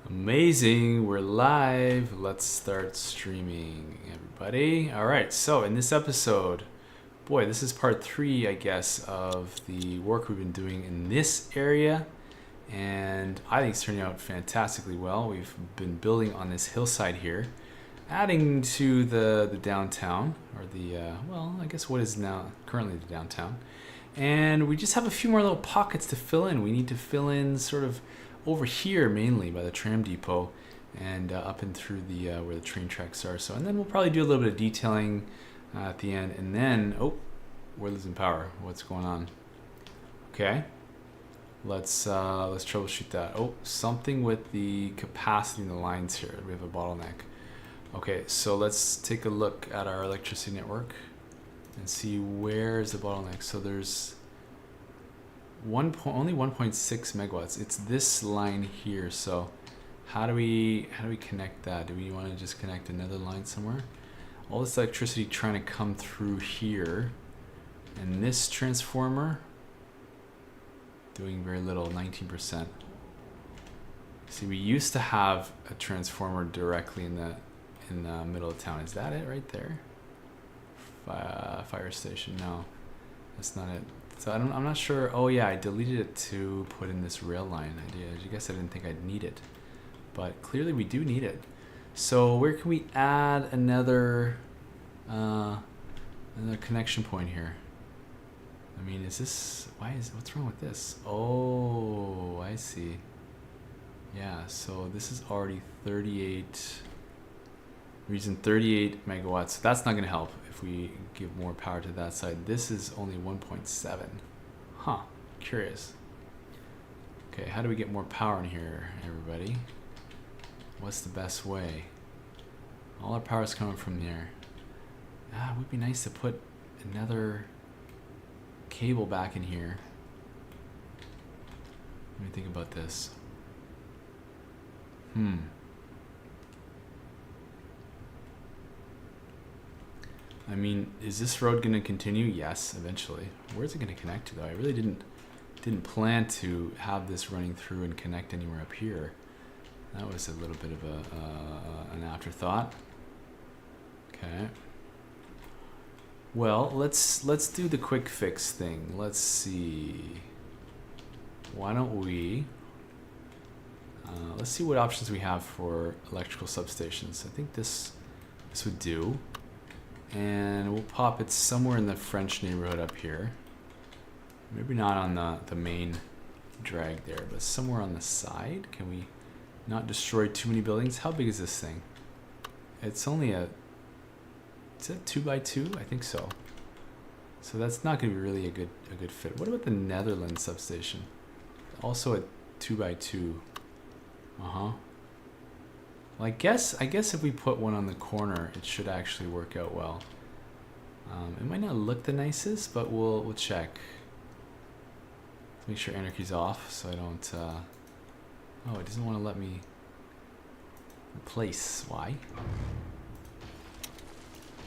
Amazing, we're live. Let's start streaming, everybody. All right, so in this episode, boy, this is part 3, I guess, of the work we've been doing in this area. And I think it's turning out fantastically well. We've been building on this hillside here, adding to the downtown, or well, I guess what is now currently the downtown. And we just have a few more little pockets to fill in. We need to fill in sort of over here mainly by the tram depot and up and through the where the train tracks are. So, and then we'll probably do a little bit of detailing at the end. And then, oh, we're losing power. What's going on? Okay, let's troubleshoot that. Oh, something with the capacity in the lines here. We have a bottleneck. Okay, so let's take a look at our electricity network and see where's the bottleneck. So there's only 1.6 megawatts. It's this line here. So how do we connect that? Do we want to just connect another line somewhere? All this electricity trying to come through here, and this transformer doing very little, 19%. See, we used to have a transformer directly in the middle of town. Is that it right there? Fire station? No, that's not it. So I'm not sure. Oh yeah, I deleted it to put in this rail line. I guess I didn't think I'd need it, but clearly we do need it. So where can we add another connection point here? I mean, what's wrong with this? Oh, I see. Yeah, so this is already 38. We're using 38 megawatts. So that's not going to help if we give more power to that side. This is only 1.7. Huh, curious. Okay, how do we get more power in here, everybody? What's the best way? All our power is coming from there. It would be nice to put another cable back in here. Let me think about this. I mean, is this road going to continue? Yes, eventually. Where's it going to connect to, though? I really didn't plan to have this running through and connect anywhere up here. That was a little bit of an afterthought. Okay. Well, let's do the quick fix thing. Let's see. Why don't we? Let's see what options we have for electrical substations. I think this would do. And we'll pop it somewhere in the French neighborhood up here. Maybe not on the main drag there, but somewhere on the side. Can we not destroy too many buildings? How big is this thing? It's only is it 2x2? I think so. So that's not going to be really a good fit. What about the Netherlands substation? Also a 2x2. Well, I guess if we put one on the corner, it should actually work out well. It might not look the nicest, but we'll check. Let's make sure anarchy's off, so I don't. Oh, it doesn't want to let me replace. Why?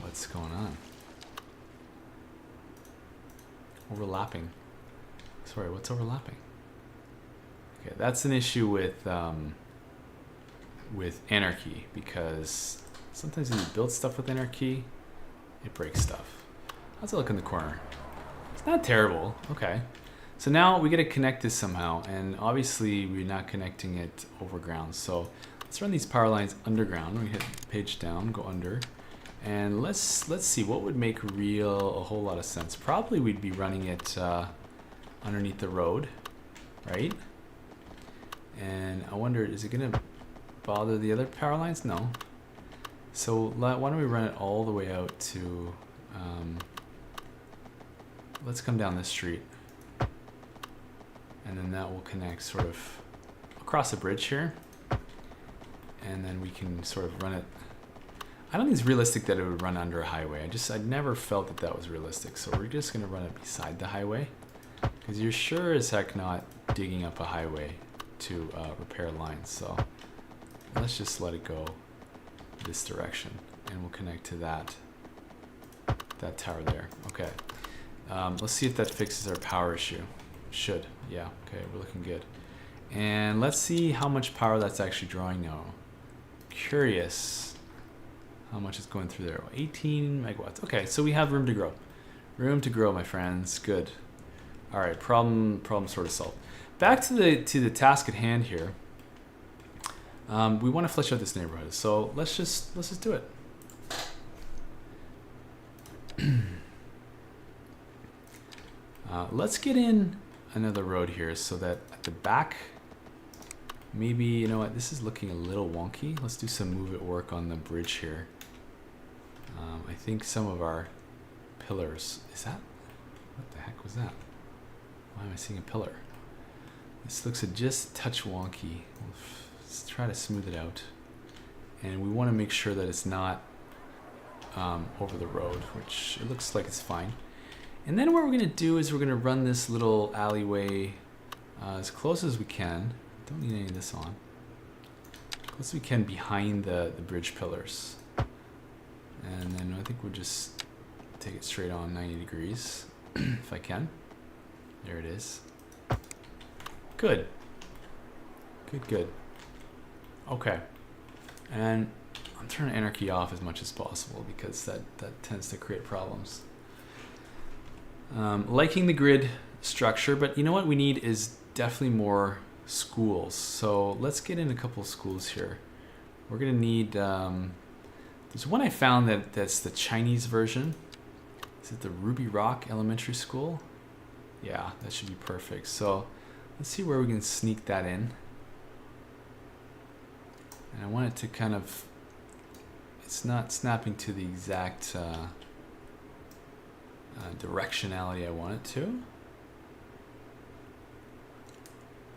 What's going on? Overlapping. Sorry, what's overlapping? Okay, that's an issue with anarchy, because sometimes when you build stuff with anarchy, it breaks stuff. How's it look in the corner? It's not terrible. Okay. So now we got to connect this somehow, and obviously we're not connecting it over ground. So let's run these power lines underground. We hit page down, go under, and let's see what would make a whole lot of sense. Probably we'd be running it underneath the road, right? And I wonder, is it gonna bother the other power lines? No. So why don't we run it all the way out to, let's come down this street, and then that will connect sort of across the bridge here, and then we can sort of run it. I don't think it's realistic that it would run under a highway. I'd never felt that was realistic, so we're just gonna run it beside the highway, because you're sure as heck not digging up a highway to repair lines. So let's just let it go this direction, and we'll connect to that tower there. Okay. Let's see if that fixes our power issue. Should. Yeah. Okay, we're looking good. And let's see how much power that's actually drawing now. Curious how much is going through there. 18 megawatts. Okay, so we have room to grow. Room to grow, my friends. Good. All right, problem sort of solved. Back to the task at hand here. We want to flesh out this neighborhood, so let's just do it. Let's get in another road here so that at the back, maybe, you know what, this is looking a little wonky. Let's do some move it work on the bridge here. I think some of our pillars, is that, what the heck was that? Why am I seeing a pillar? This looks just a touch wonky. Let's try to smooth it out. And we want to make sure that it's not over the road, which it looks like it's fine. And then what we're going to do is we're going to run this little alleyway as close as we can. Don't need any of this on. Close as we can behind the bridge pillars. And then I think we'll just take it straight on 90 degrees, if I can. There it is. Good. Good. Okay. And I'm turning anarchy off as much as possible because that tends to create problems. Liking the grid structure, but you know what we need is definitely more schools. So let's get in a couple of schools here. We're gonna need, there's one I found that's the Chinese version. Is it the Ruby Rock Elementary School? Yeah, that should be perfect. So let's see where we can sneak that in. And I want it to kind of, it's not snapping to the exact directionality I want it to.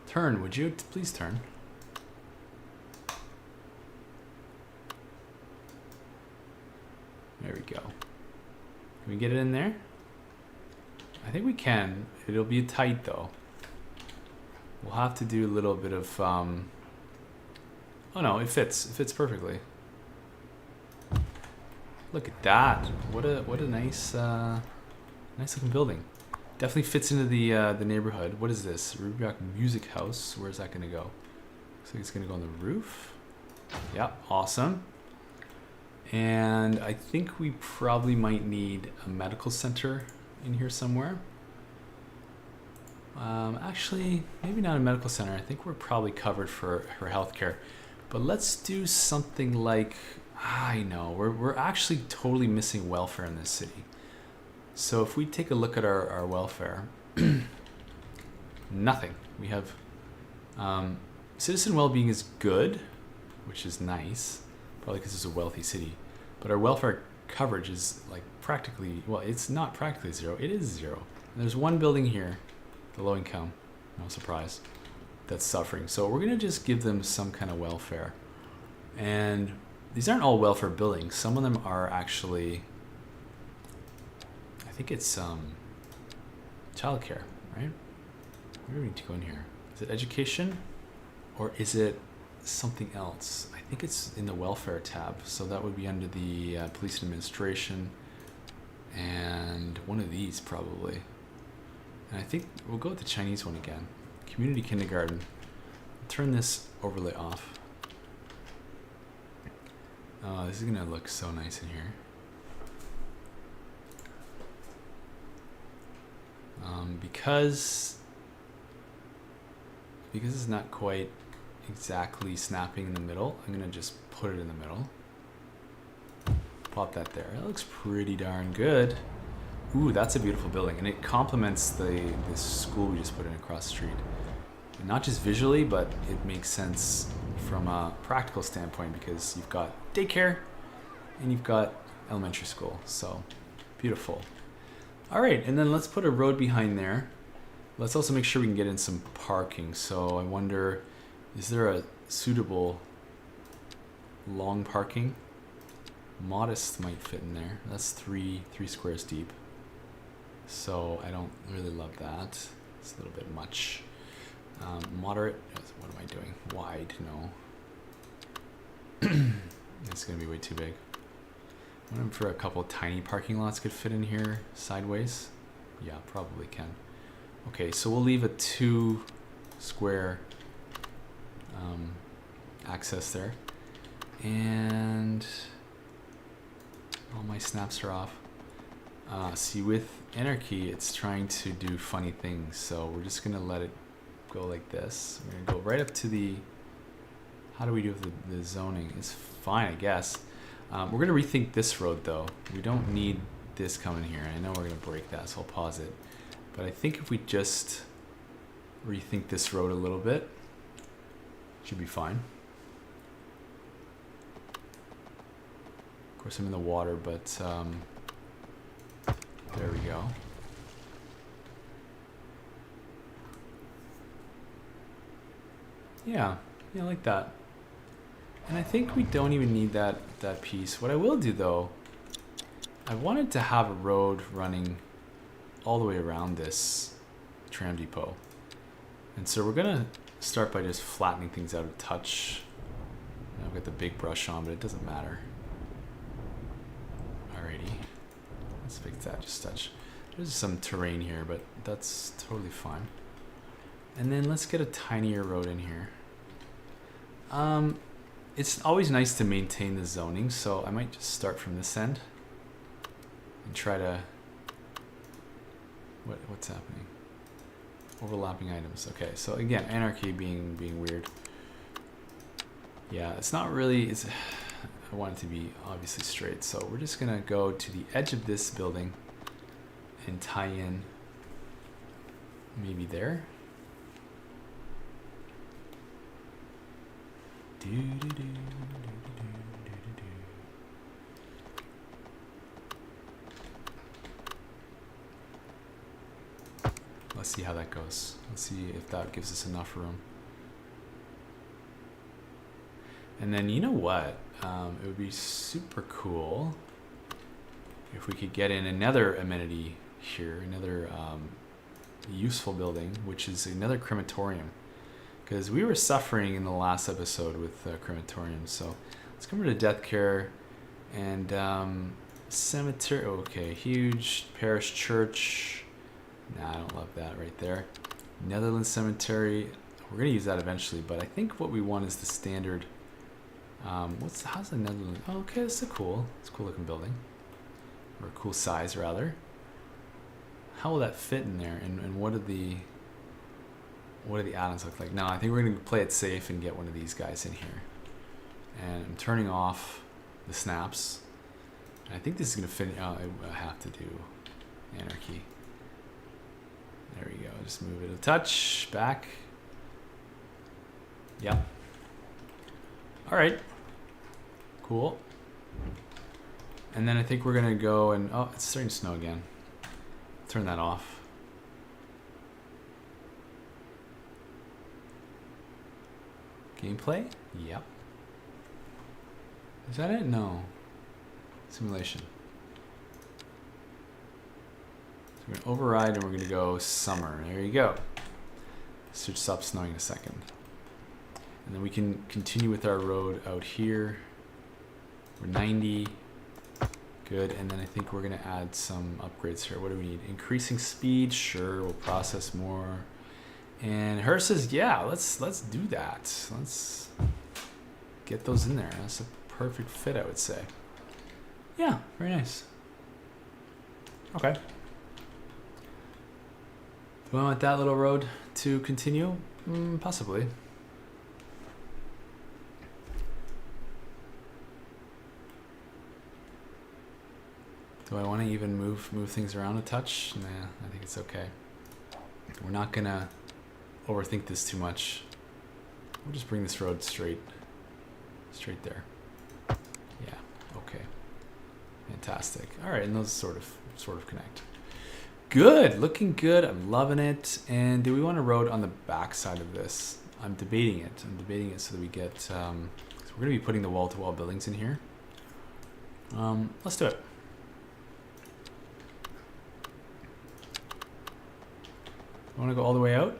Turn, would you? Please turn. There we go. Can we get it in there? I think we can. It'll be tight though. We'll have to do a little bit of, oh no, it fits. It fits perfectly. Look at that. What a nice, nice looking building. Definitely fits into the neighborhood. What is this? Ruby Rock Music House. Where's that gonna go? Looks like it's gonna go on the roof. Yeah, awesome. And I think we probably might need a medical center in here somewhere. Actually, maybe not a medical center. I think we're probably covered for healthcare. But let's do something like, I know, we're actually totally missing welfare in this city. So if we take a look at our welfare, nothing. We have citizen well-being is good, which is nice, probably because it's a wealthy city. But our welfare coverage is like practically, well, it's not practically zero, it is zero. And there's one building here, the low income, no surprise, that's suffering. So we're gonna just give them some kind of welfare. And these aren't all welfare buildings. Some of them are actually, I think it's childcare, right? Where do we need to go in here? Is it education or is it something else? I think it's in the welfare tab. So that would be under the police administration and one of these probably. And I think we'll go with the Chinese one again. Community kindergarten. Turn this overlay off. Oh, this is gonna look so nice in here. Because it's not quite exactly snapping in the middle, I'm gonna just put it in the middle. Pop that there. That looks pretty darn good. Ooh, that's a beautiful building, and it complements this school we just put in across the street. And not just visually, but it makes sense from a practical standpoint because you've got daycare and you've got elementary school. So beautiful. All right, and then let's put a road behind there. Let's also make sure we can get in some parking. So I wonder, is there a suitable long parking? Modest might fit in there. That's three squares deep. So I don't really love that. It's a little bit much. Moderate, what am I doing? Wide, no. It's gonna be way too big. I'm wondering for a couple tiny parking lots could fit in here sideways. Yeah, probably can. Okay, so we'll leave a 2 square access there. And all my snaps are off. See, with Anarchy, it's trying to do funny things, so we're just gonna let it go like this. We're gonna go right up to the, how do we do with the zoning? It's fine, I guess. We're gonna rethink this road though. We don't need this coming here. I know we're gonna break that, so I'll pause it. But I think if we just rethink this road a little bit, should be fine. Of course, I'm in the water, but there we go. Yeah, I like that. And I think we don't even need that piece. What I will do though, I wanted to have a road running all the way around this tram depot. And so we're gonna start by just flattening things out a touch. I've got the big brush on, but it doesn't matter. Alrighty, let's fix that just a touch. There's some terrain here, but that's totally fine. And then let's get a tinier road in here. It's always nice to maintain the zoning, so I might just start from this end and try to, what's happening? Overlapping items. Okay, so again, Anarchy being weird. Yeah, it's not really, I want it to be obviously straight, so we're just gonna go to the edge of this building and tie in maybe there. Let's see how that goes. Let's see if that gives us enough room. And then you know what? It would be super cool if we could get in another amenity here, another useful building, which is another crematorium. Because we were suffering in the last episode with crematoriums. So let's come over to death care and cemetery. Okay, huge parish church. Nah, I don't love that right there. Netherlands cemetery. We're gonna use that eventually, but I think what we want is the standard. How's the Netherlands? Oh, okay, it's a cool looking building, or a cool size rather. How will that fit in there? And what do the add-ons look like? No, I think we're gonna play it safe and get one of these guys in here. And I'm turning off the snaps. And I think this is gonna fit. Oh, I have to do Anarchy. There we go. Just move it a touch back. Yep. All right. Cool. And then I think we're gonna go and it's starting to snow again. Turn that off. Gameplay? Yep. Is that it? No. Simulation. So we're gonna override and we're gonna go summer. There you go. This should stop snowing in a second. And then we can continue with our road out here. We're 90. Good. And then I think we're gonna add some upgrades here. What do we need? Increasing speed. Sure. We'll process more. And her says, yeah, let's do that. Let's get those in there. That's a perfect fit, I would say. Yeah, very nice. Okay. Do I want that little road to continue? Possibly. Do I want to even move things around a touch? Nah, I think it's okay. We're not gonna overthink this too much. We'll just bring this road straight there. Yeah, okay. Fantastic. All right, and those sort of connect. Good, looking good. I'm loving it. And do we want a road on the back side of this? I'm debating it. So that we get. So we're gonna be putting the wall-to-wall buildings in here. Let's do it. I want to go all the way out.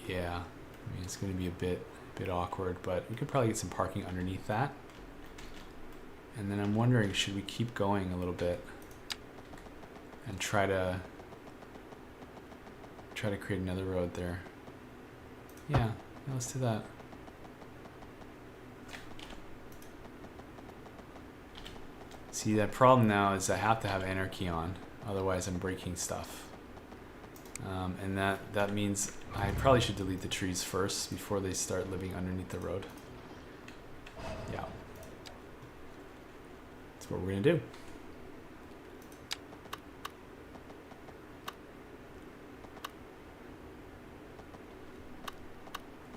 Yeah, I mean, it's going to be a bit awkward, but we could probably get some parking underneath that. And then I'm wondering, should we keep going a little bit and try to create another road there? Yeah, let's do that. See, that problem now is I have to have anarchy on, otherwise I'm breaking stuff. And that means I probably should delete the trees first before they start living underneath the road. Yeah. That's what we're gonna do.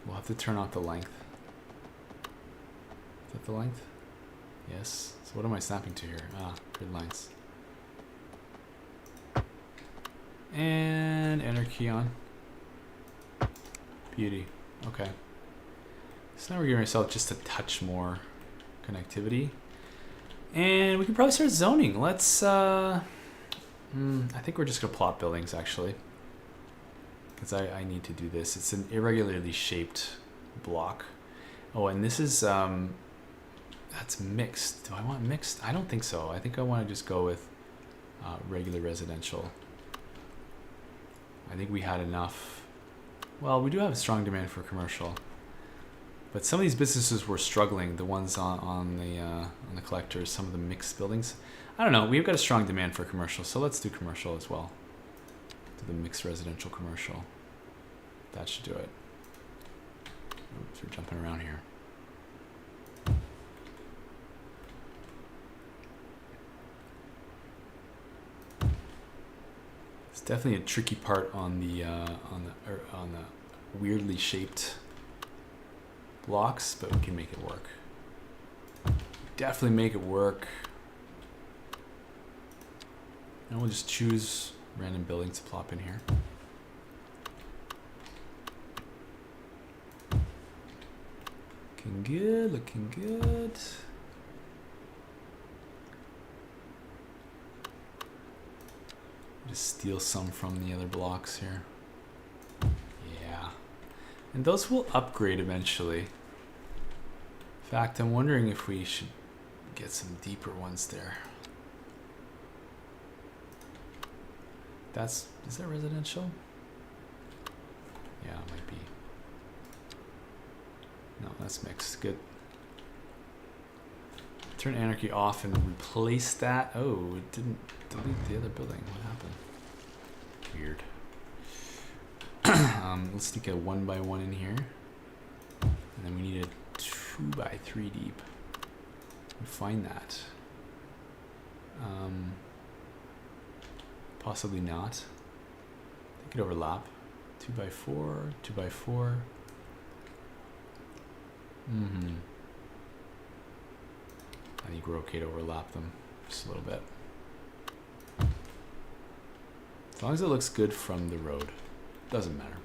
We'll have to turn off the length. Is that the length? Yes. So what am I snapping to here? Ah, grid lines. And enter key on. Beauty. Okay. So now we're giving ourselves just a touch more connectivity. And we can probably start zoning. Let's, I think we're just gonna plot buildings actually. Because I need to do this. It's an irregularly shaped block. Oh, and this is, that's mixed. Do I want mixed? I don't think so. I think I want to just go with regular residential. I think we had enough. Well, we do have a strong demand for commercial, but some of these businesses were struggling. The ones on the collectors, some of the mixed buildings. I don't know. We've got a strong demand for commercial, so let's do commercial as well. Do the mixed residential commercial. That should do it. Oops, we're jumping around here. It's definitely a tricky part on the weirdly shaped blocks, but we can make it work. Definitely make it work. And we'll just choose random buildings to plop in here. Looking good, looking good. Just steal some from the other blocks here. Yeah. And those will upgrade eventually. In fact, I'm wondering if we should get some deeper ones there. Is that residential? Yeah, it might be. No, that's mixed. Good. Turn anarchy off and replace that. Oh, it didn't delete the other building. What happened? Weird. Let's stick a 1x1 in here. And then we need a 2x3 deep. Find that. Possibly not. They could overlap. 2x4, 2x4. I think we're okay to overlap them just a little bit. As long as it looks good from the road. Doesn't matter.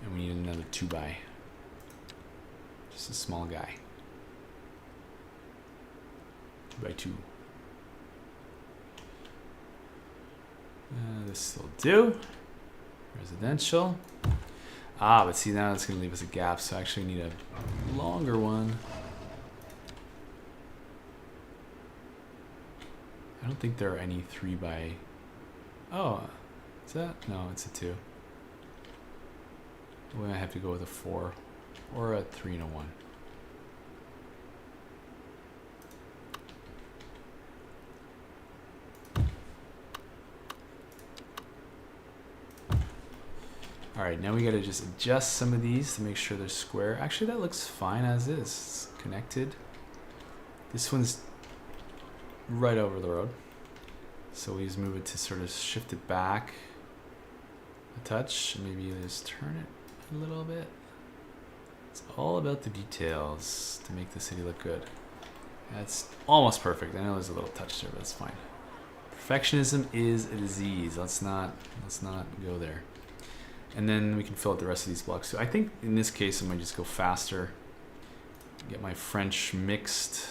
And we need another 2x. Just a small guy. 2x2. This will do. Residential. Ah, but see, now it's going to leave us a gap, so I actually need a longer one. I don't think there are any 3x. Oh, is that? No, it's a 2. We might have to go with a 4 or a 3 and a 1. All right, now we got to just adjust some of these to make sure they're square. Actually, that looks fine as is. It's connected. This one's right over the road. So we just move it to sort of shift it back a touch. Maybe just turn it a little bit. It's all about the details to make the city look good. That's almost perfect. I know there's a little touch there, but it's fine. Perfectionism is a disease. Let's not go there. And then we can fill out the rest of these blocks too. I think in this case I might just go faster. Get my French mixed.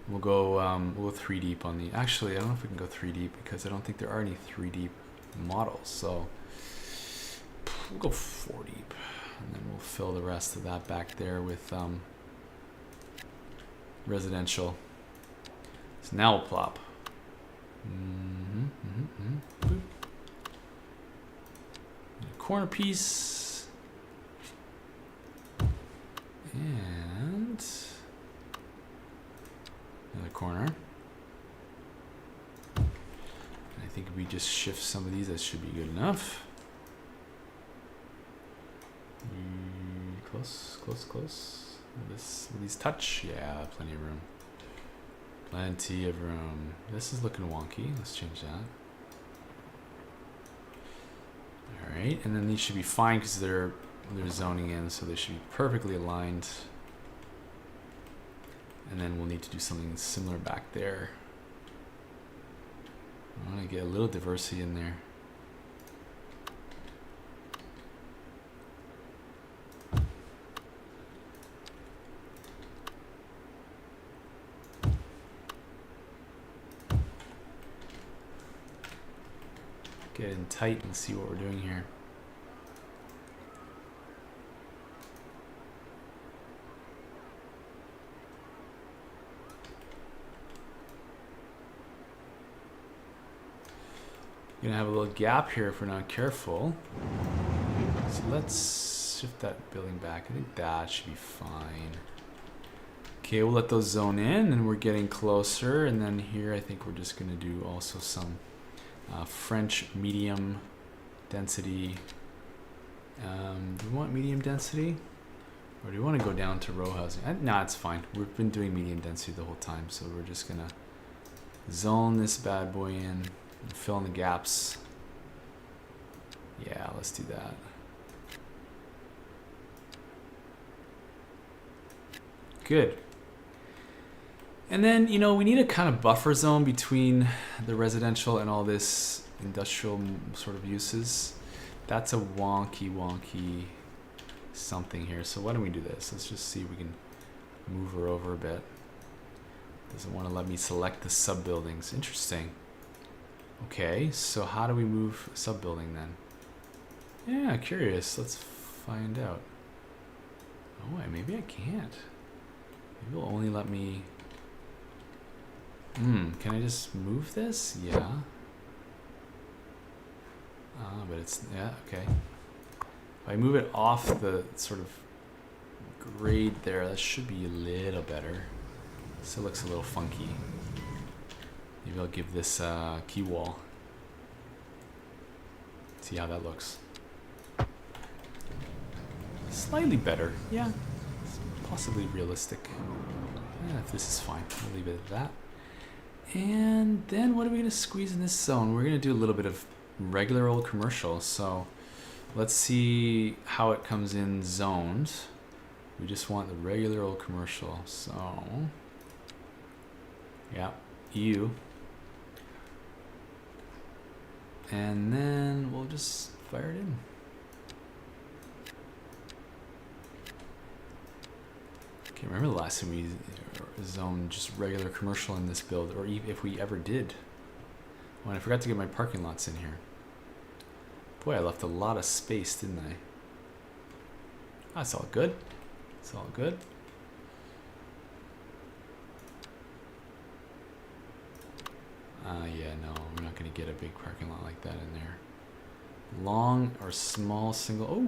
We'll go 3 deep on the. Actually, I don't know if we can go 3 deep because I don't think there are any 3 deep models. So we'll go 40, and then we'll fill the rest of that back there with residential. So now we'll plop. Boop. A corner piece. And another corner. And I think if we just shift some of these, that should be good enough. Close, close, close. Will these touch? Yeah, plenty of room. Plenty of room. This is looking wonky. Let's change that. All right, and then these should be fine because they're zoning in, so they should be perfectly aligned. And then we'll need to do something similar back there. I want to get a little diversity in there. Get in tight and see what we're doing here. Gonna have a little gap here if we're not careful. So let's shift that building back. I think that should be fine. Okay, we'll let those zone in, and we're getting closer. And then here, I think we're just gonna do also some French medium density. Do we want medium density? Or do we want to go down to row housing? Nah, it's fine. We've been doing medium density the whole time, so we're just gonna zone this bad boy in and fill in the gaps. Yeah, let's do that. Good. And then, you know, we need a kind of buffer zone between the residential and all this industrial sort of uses. That's a wonky something here. So why don't we do this? Let's just see if we can move her over a bit. Doesn't want to let me select the sub buildings. Interesting. Okay, so how do we move a sub building then? Yeah, curious. Let's find out. Oh, maybe I can't. Maybe it'll only let me... can I just move this? Yeah. But it's... Yeah, okay. If I move it off the sort of grade there, that should be a little better. Still looks a little funky. Maybe I'll give this key wall. See how that looks. Slightly better. Yeah. It's possibly realistic. Yeah, if this is fine, we'll leave it at that. And then what are we going to squeeze in this zone? We're going to do a little bit of regular old commercial. So let's see how it comes in zoned. We just want the regular old commercial. So, yeah, EU. And then we'll just fire it in. Okay, remember the last time we zoned just regular commercial in this build, or if we ever did. Oh, and I forgot to get my parking lots in here. Boy, I left a lot of space, didn't I? That's all good. It's all good. Yeah, no, we're not going to get a big parking lot like that in there. Long or small single... Oh!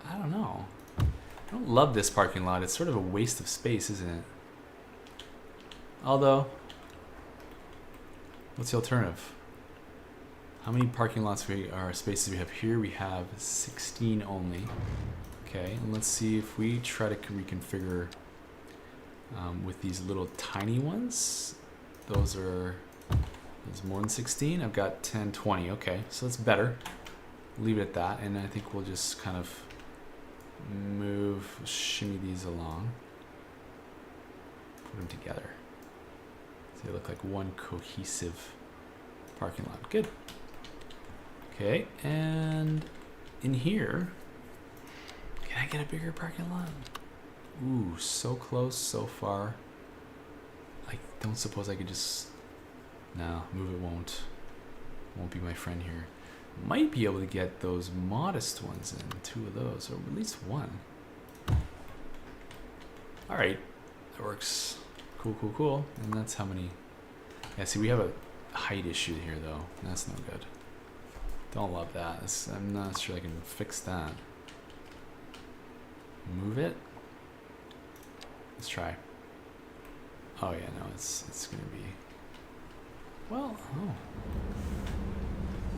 I don't know. I don't love this parking lot. It's sort of a waste of space, isn't it? Although, what's the alternative? How many parking lots or spaces we have here? We have 16 only. Okay, and let's see if we try to reconfigure with these little tiny ones. Those are more than 16. I've got 10, 20. Okay, so that's better. Leave it at that, and I think we'll just kind of shimmy these along, put them together. So they look like one cohesive parking lot. Good. Okay, and in here, can I get a bigger parking lot? Ooh, so close, so far. I don't suppose I could just... No, move it won't. be my friend here. Might be able to get those modest ones in, 2 of those, or at least 1. All right, that works. Cool, cool, cool. And that's how many. Yeah, see, we have a height issue here, though. That's no good. Don't love that. I'm not sure I can fix that. Move it. Let's try. Oh yeah, no, it's gonna be. Well, oh.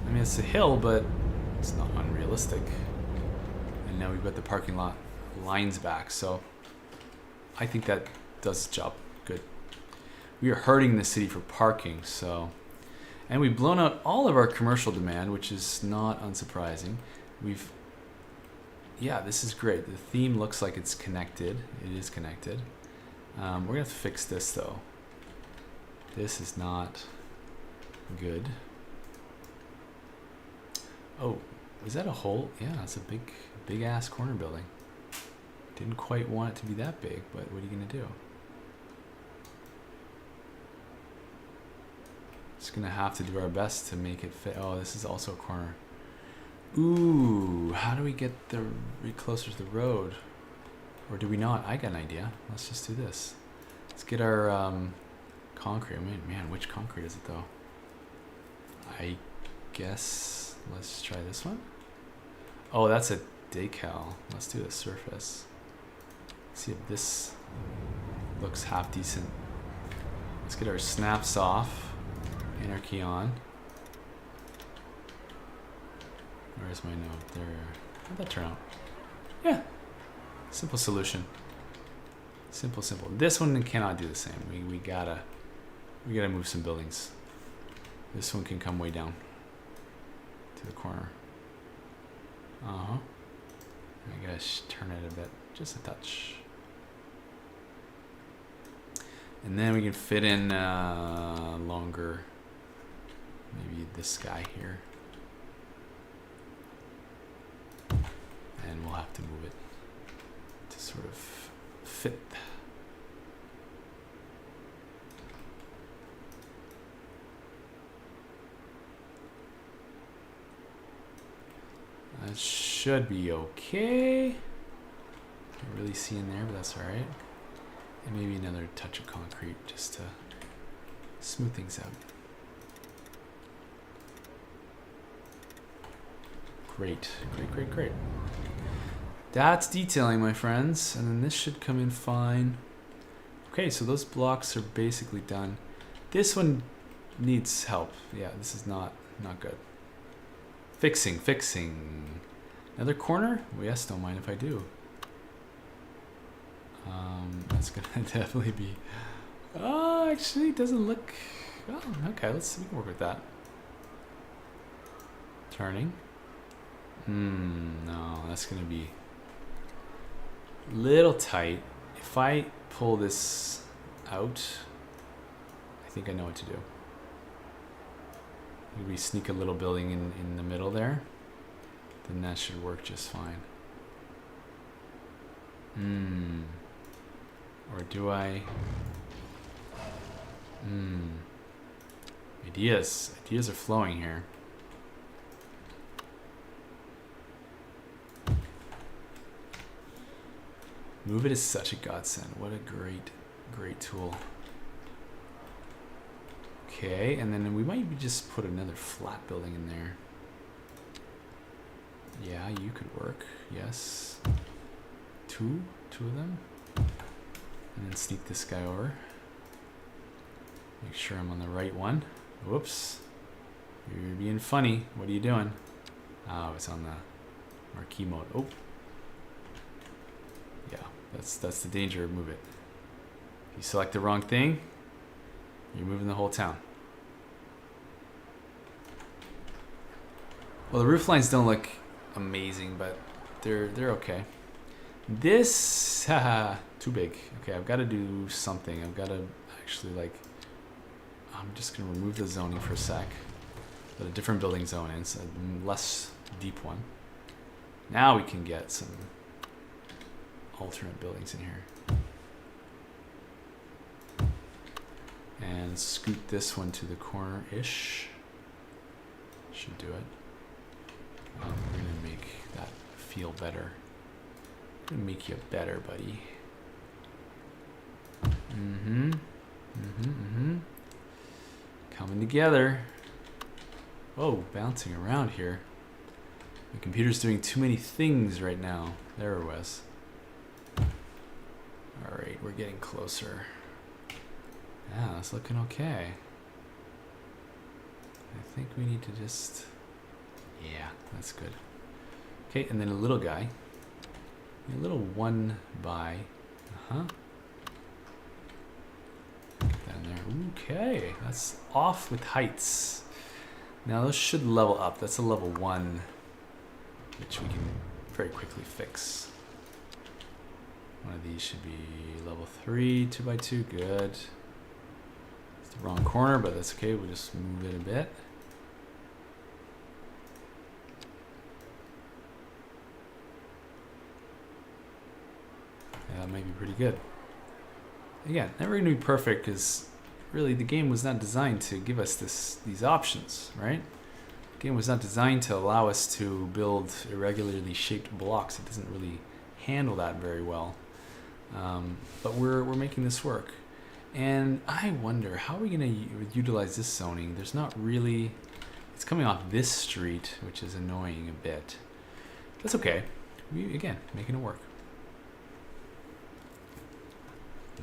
I mean, it's a hill, but it's not unrealistic. And now we've got the parking lot lines back, so I think that does its job good. We are hurting the city for parking, so. And we've blown out all of our commercial demand, which is not unsurprising. Yeah, this is great. The theme looks like it's connected. It is connected. We're gonna have to fix this though. This is not good. Oh, is that a hole? Yeah, it's a big ass corner building. Didn't quite want it to be that big, but what are you gonna do? Just gonna have to do our best to make it fit. Oh, this is also a corner. Ooh, how do we get closer to the road? Or do we not? I got an idea. Let's just do this. Let's get our concrete. I mean, man, which concrete is it though? I guess let's try this one. Oh, that's a decal. Let's do the surface. See if this looks half decent. Let's get our snaps off. Enter key on. Where's my note? There. How'd that turn out? Yeah. Simple solution. Simple. This one cannot do the same. We gotta move some buildings. This one can come way down to the corner. I gotta turn it a bit, just a touch. And then we can fit in longer. Maybe this guy here. And we'll have to move it to sort of fit. That should be okay. Can't really see in there, but that's all right. And maybe another touch of concrete just to smooth things out. Great. That's detailing, my friends. And then this should come in fine. Okay, so those blocks are basically done. This one needs help. Yeah, this is not good. Fixing. Another corner? Well, yes, don't mind if I do. That's gonna definitely be. Oh, actually, it doesn't look. Oh, okay. We can work with that. Turning. No, that's gonna be a little tight. If I pull this out, I think I know what to do. Maybe sneak a little building in the middle there. Then that should work just fine. Or do I? Ideas are flowing here. Move it is such a godsend. What a great tool. Okay, and then we might just put another flat building in there. Yeah, you could work. Yes. Two of them. And then sneak this guy over. Make sure I'm on the right one. Whoops. You're being funny. What are you doing? Oh, it's on the marquee mode. Oh. Yeah, that's the danger. Move it. If you select the wrong thing, you're moving the whole town. Well, the roof lines don't look amazing, but they're okay. This, haha, too big. Okay, I've got to do something. I've got to actually I'm just gonna remove the zoning for a sec. Put a different building zone in, so a less deep one. Now we can get some alternate buildings in here. And scoot this one to the corner-ish. should do it. We're gonna make that feel better. I'm gonna make you better, buddy. Coming together. Oh, bouncing around here. My computer's doing too many things right now. There it was. Alright, we're getting closer. Yeah, it's looking okay. I think we need to just... Yeah, that's good. Okay, and then a little guy. A little 1 by... Down there. Okay, that's off with heights. Now those should level up. That's a level 1, which we can very quickly fix. One of these should be level 3, 2 by 2. Good. It's the wrong corner, but that's okay. We'll just move it a bit. Yeah, that might be pretty good. Again, never going to be perfect because really the game was not designed to give us these options, right? The game was not designed to allow us to build irregularly shaped blocks. It doesn't really handle that very well. But we're making this work. And I wonder, how are we going to utilize this zoning? There's not really... It's coming off this street, which is annoying a bit. That's okay. Again, making it work.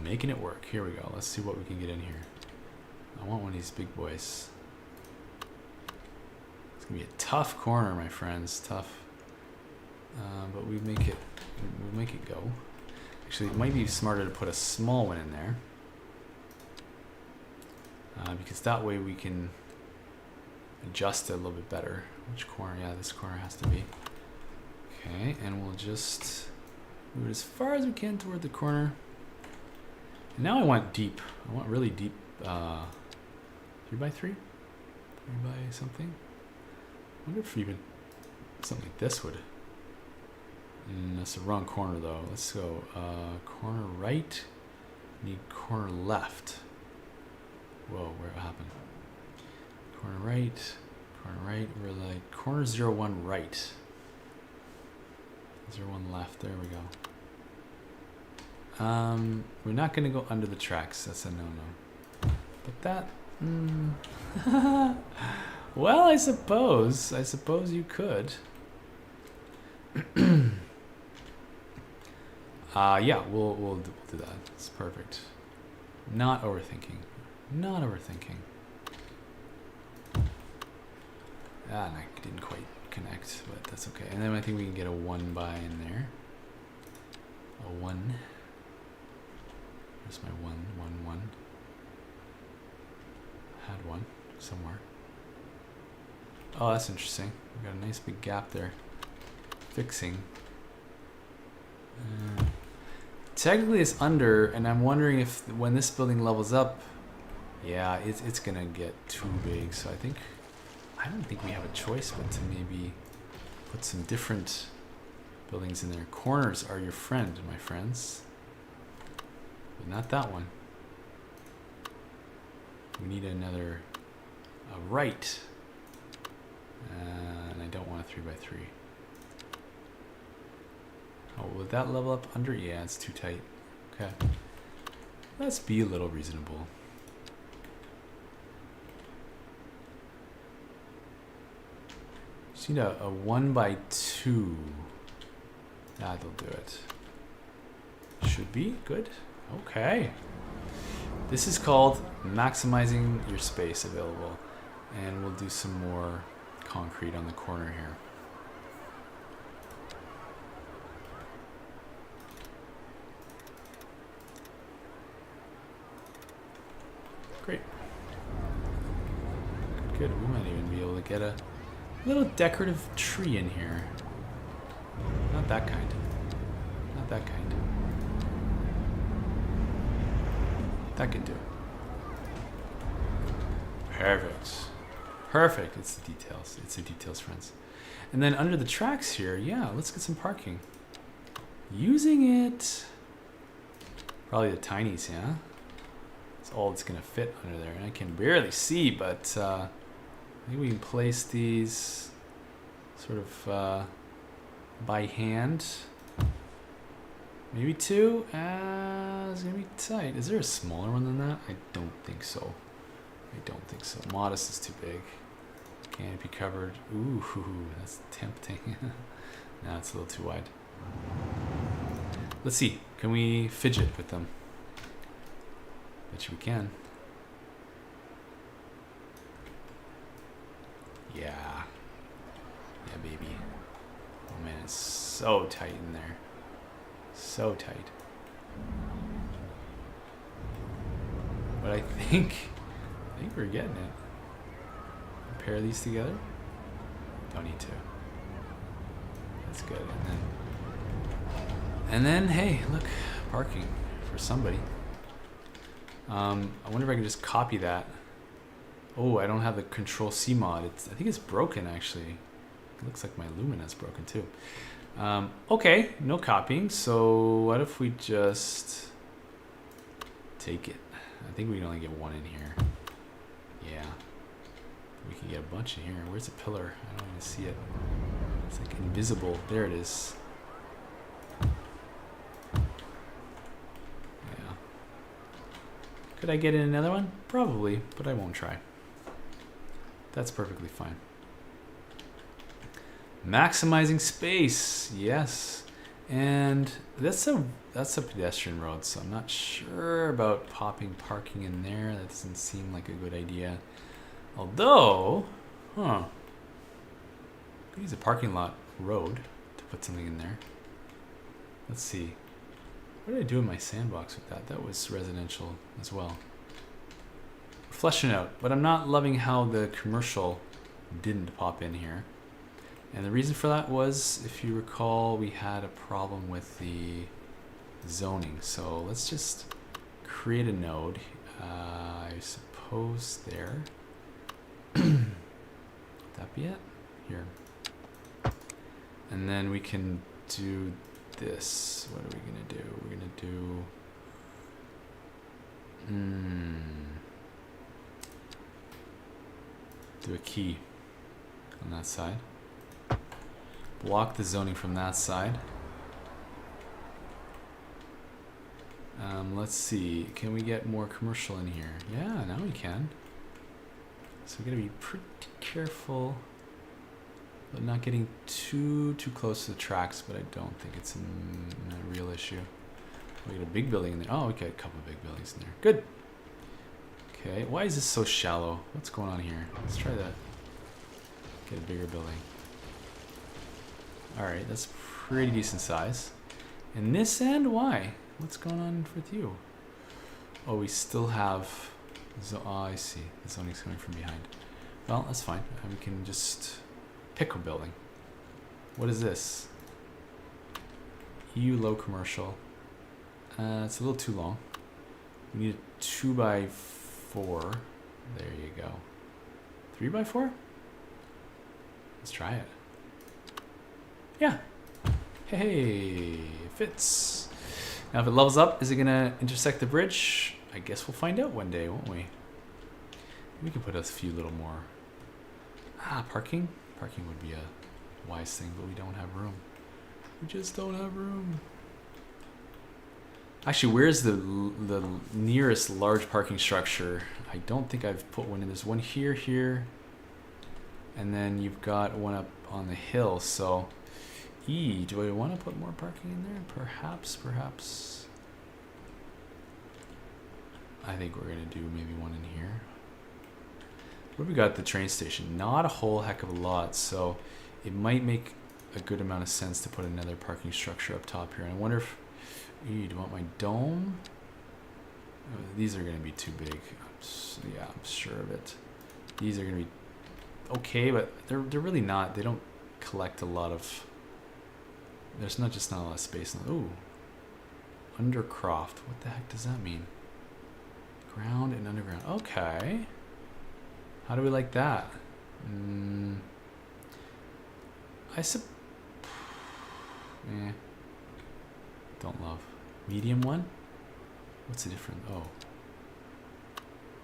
Making it work. Here we go. Let's see what we can get in here. I want one of these big boys. It's gonna be a tough corner, my friends. Tough. But we make it go. Actually, it might be smarter to put a small one in there, because that way we can adjust it a little bit better. Which corner? Yeah, this corner has to be. Okay, and we'll just move it as far as we can toward the corner. And now I want deep. I want really deep. 3 by 3? 3 by something? I wonder if even something like this would. That's the wrong corner though. Let's go corner right. Need corner left. Whoa, where it happened? Corner right. Corner right. We're like corner 0, 1 right. 0, 1 left. There we go. We're not going to go under the tracks. That's a no-no. But that... well, I suppose you could. Yeah, we'll do that. It's perfect. Not overthinking. Not overthinking. And I didn't quite connect, but that's okay. And then I think we can get a 1 by in there. A 1. Where's my 1, 1, 1? I had one somewhere. Oh, that's interesting. We got a nice big gap there. Fixing. Technically it's under, and I'm wondering if when this building levels up, yeah, it's gonna get too big. So I don't think we have a choice but to maybe put some different buildings in there. Corners are your friend, my friends. But not that one. We need another right. And I don't want a 3 by 3. Oh, would that level up under? Yeah, it's too tight. Okay. Let's be a little reasonable. Just need a 1 by 2. That'll do it. Should be good. Okay. This is called maximizing your space available. And we'll do some more concrete on the corner here. Great. Good. We might even be able to get a little decorative tree in here. Not that kind. Not that kind. That can do. Perfect. Perfect. It's the details. It's the details, friends. And then under the tracks here, yeah, let's get some parking. Using it. Probably the tinies, yeah? That's all it's going to fit under there. And I can barely see, but I think we can place these sort of by hand. Maybe 2. It's gonna be tight. Is there a smaller one than that? I don't think so. I don't think so. Modest is too big. Canopy covered. Ooh, that's tempting. No, it's a little too wide. Let's see. Can we fidget with them? Bet you we can. Yeah. Yeah, baby. Oh man, it's so tight in there. So tight. But I think we're getting it. Pair these together. Don't need to. That's good. And then hey, look, parking for somebody. I wonder if I can just copy that. Oh, I don't have the Control C mod. I think it's broken actually. It looks like my Lumina's broken too. Okay, no copying. So what if we just take it? I think we can only get 1 in here. Yeah. We can get a bunch in here. Where's the pillar? I don't even see it. It's like invisible. There it is. Yeah. Could I get in another one? Probably, but I won't try. That's perfectly fine. Maximizing space, yes. And that's a pedestrian road, so I'm not sure about popping parking in there. That doesn't seem like a good idea. Although, could use a parking lot road to put something in there. Let's see. What did I do in my sandbox with that? That was residential as well. We're fleshing out, but I'm not loving how the commercial didn't pop in here. And the reason for that was, if you recall, we had a problem with the zoning. So let's just create a node. I suppose there. Would that be it? Here. And then we can do this. What are we gonna do? We're gonna do a key on that side. Block the zoning from that side. Let's see. Can we get more commercial in here? Yeah, now we can. So we gotta be pretty careful, but not getting too close to the tracks. But I don't think it's a real issue. We got a big building in there. Oh, okay, a couple of big buildings in there. Good. Okay. Why is this so shallow? What's going on here? Let's try that. Get a bigger building. Alright, that's pretty decent size. And this end, why? What's going on with you? Oh, we still have... Oh, I see. The zoning's coming from behind. Well, that's fine. We can just pick a building. What is this? EU low commercial. It's a little too long. We need a 2x4. There you go. 3x4? Let's try it. Yeah. Hey, it fits. Now if it levels up, is it gonna intersect the bridge? I guess we'll find out one day, won't we? We can put a few little more. Parking? Parking would be a wise thing, but we don't have room. We just don't have room. Actually, where's the nearest large parking structure? I don't think I've put one in. There's one here, and then you've got one up on the hill, so... do I want to put more parking in there? Perhaps. I think we're going to do maybe one in here. What have we got at the train station? Not a whole heck of a lot, so it might make a good amount of sense to put another parking structure up top here. And I wonder if... do you want my dome? These are going to be too big. Yeah, I'm sure of it. These are going to be okay, but they're really not. They don't collect a lot of... There's not a lot of space. Ooh. Undercroft. What the heck does that mean? Ground and underground. Okay. How do we like that? Don't love. Medium one? What's the difference? Oh.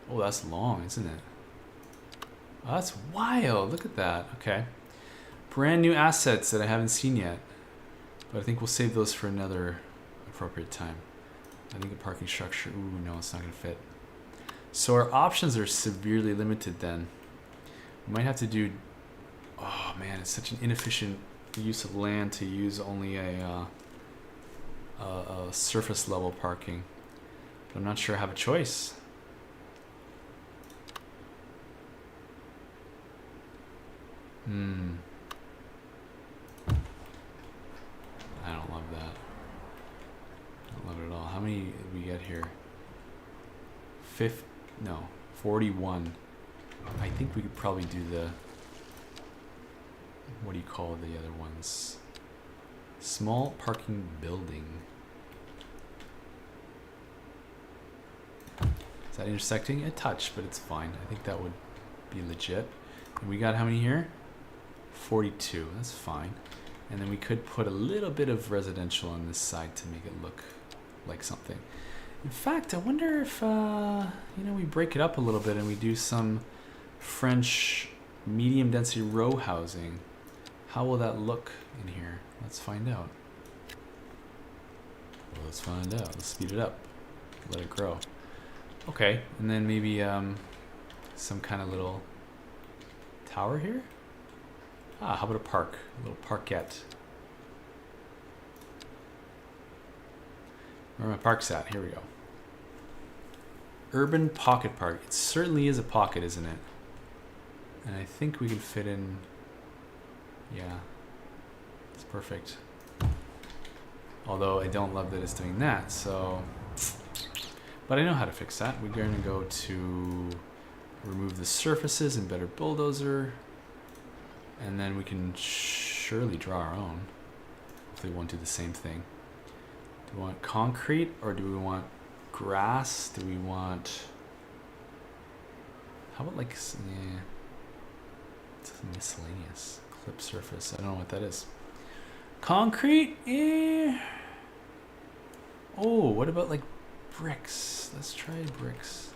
Oh, that's long, isn't it? Oh, that's wild. Look at that. Okay. Brand new assets that I haven't seen yet. But I think we'll save those for another appropriate time. I think a parking structure. Ooh, no, it's not going to fit. So our options are severely limited then. We might have to do... Oh, man, it's such an inefficient use of land to use only a surface level parking. But I'm not sure I have a choice. I don't love that. I don't love it at all. How many did we get here? 41. I think we could probably do the... What do you call the other ones? Small parking building. Is that intersecting? A touch, but it's fine. I think that would be legit. And we got how many here? 42. That's fine. And then we could put a little bit of residential on this side to make it look like something. In fact, I wonder if we break it up a little bit and we do some French medium density row housing. How will that look in here? Let's find out. Let's find out. Let's speed it up. Let it grow. Okay, and then maybe some kind of little tower here. How about a park? A little parkette. Where my park's at? Here we go. Urban pocket park. It certainly is a pocket, isn't it? And I think we can fit in... Yeah. It's perfect. Although I don't love that it's doing that, so... But I know how to fix that. We're going to go to remove the surfaces in Better Bulldozer. And then we can surely draw our own. If we want to do the same thing. Do we want concrete or do we want grass? Do we want... How about like... Yeah. It's miscellaneous. Clip surface. I don't know what that is. Concrete? Eh. Oh, what about like bricks? Let's try bricks.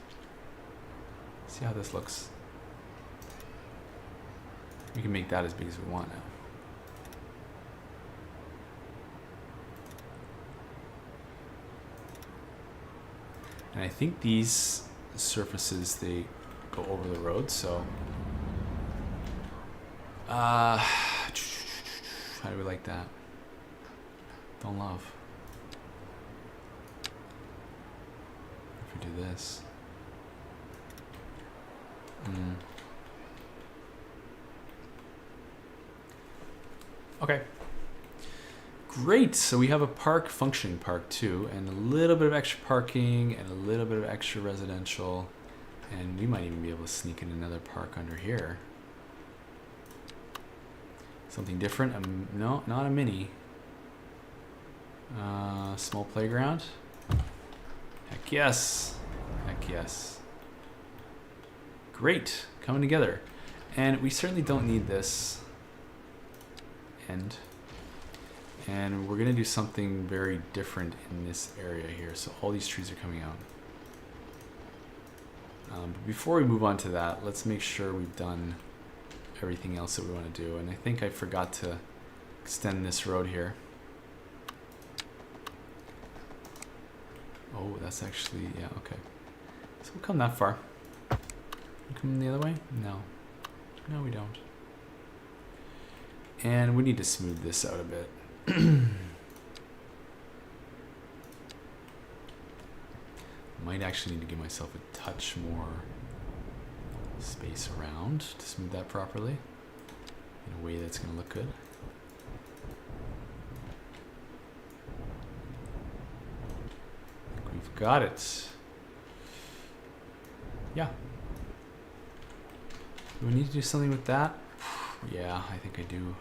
See how this looks. We can make that as big as we want now. And I think these surfaces, they go over the road, so... how do we like that? Don't love. If we do this. Okay. Great. So we have a park, functioning park too, and a little bit of extra parking and a little bit of extra residential. And we might even be able to sneak in another park under here. Something different? No, not a mini. Small playground? Heck yes. Heck yes. Great. Coming together. And we certainly don't need this end. And we're going to do something very different in this area here. So all these trees are coming out. But before we move on to that, let's make sure we've done everything else that we want to do. And I think I forgot to extend this road here. Oh, that's actually, yeah, okay. So we'll come that far. We come the other way? No. No, we don't. And we need to smooth this out a bit. Might actually need to give myself a touch more space around to smooth that properly in a way that's going to look good. I think we've got it. Yeah. Do we need to do something with that? Yeah, I think I do.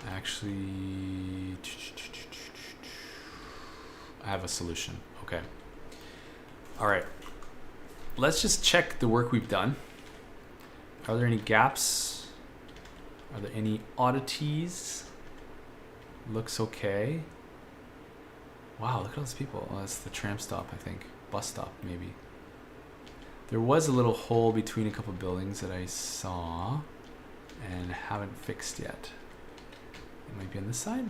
Actually, I have a solution. Okay. All right. Let's just check the work we've done. Are there any gaps? Are there any oddities? Looks okay. Wow, look at all those people. Oh, that's the tram stop, I think. Bus stop, maybe. There was a little hole between a couple buildings that I saw and haven't fixed yet. It might be on this side.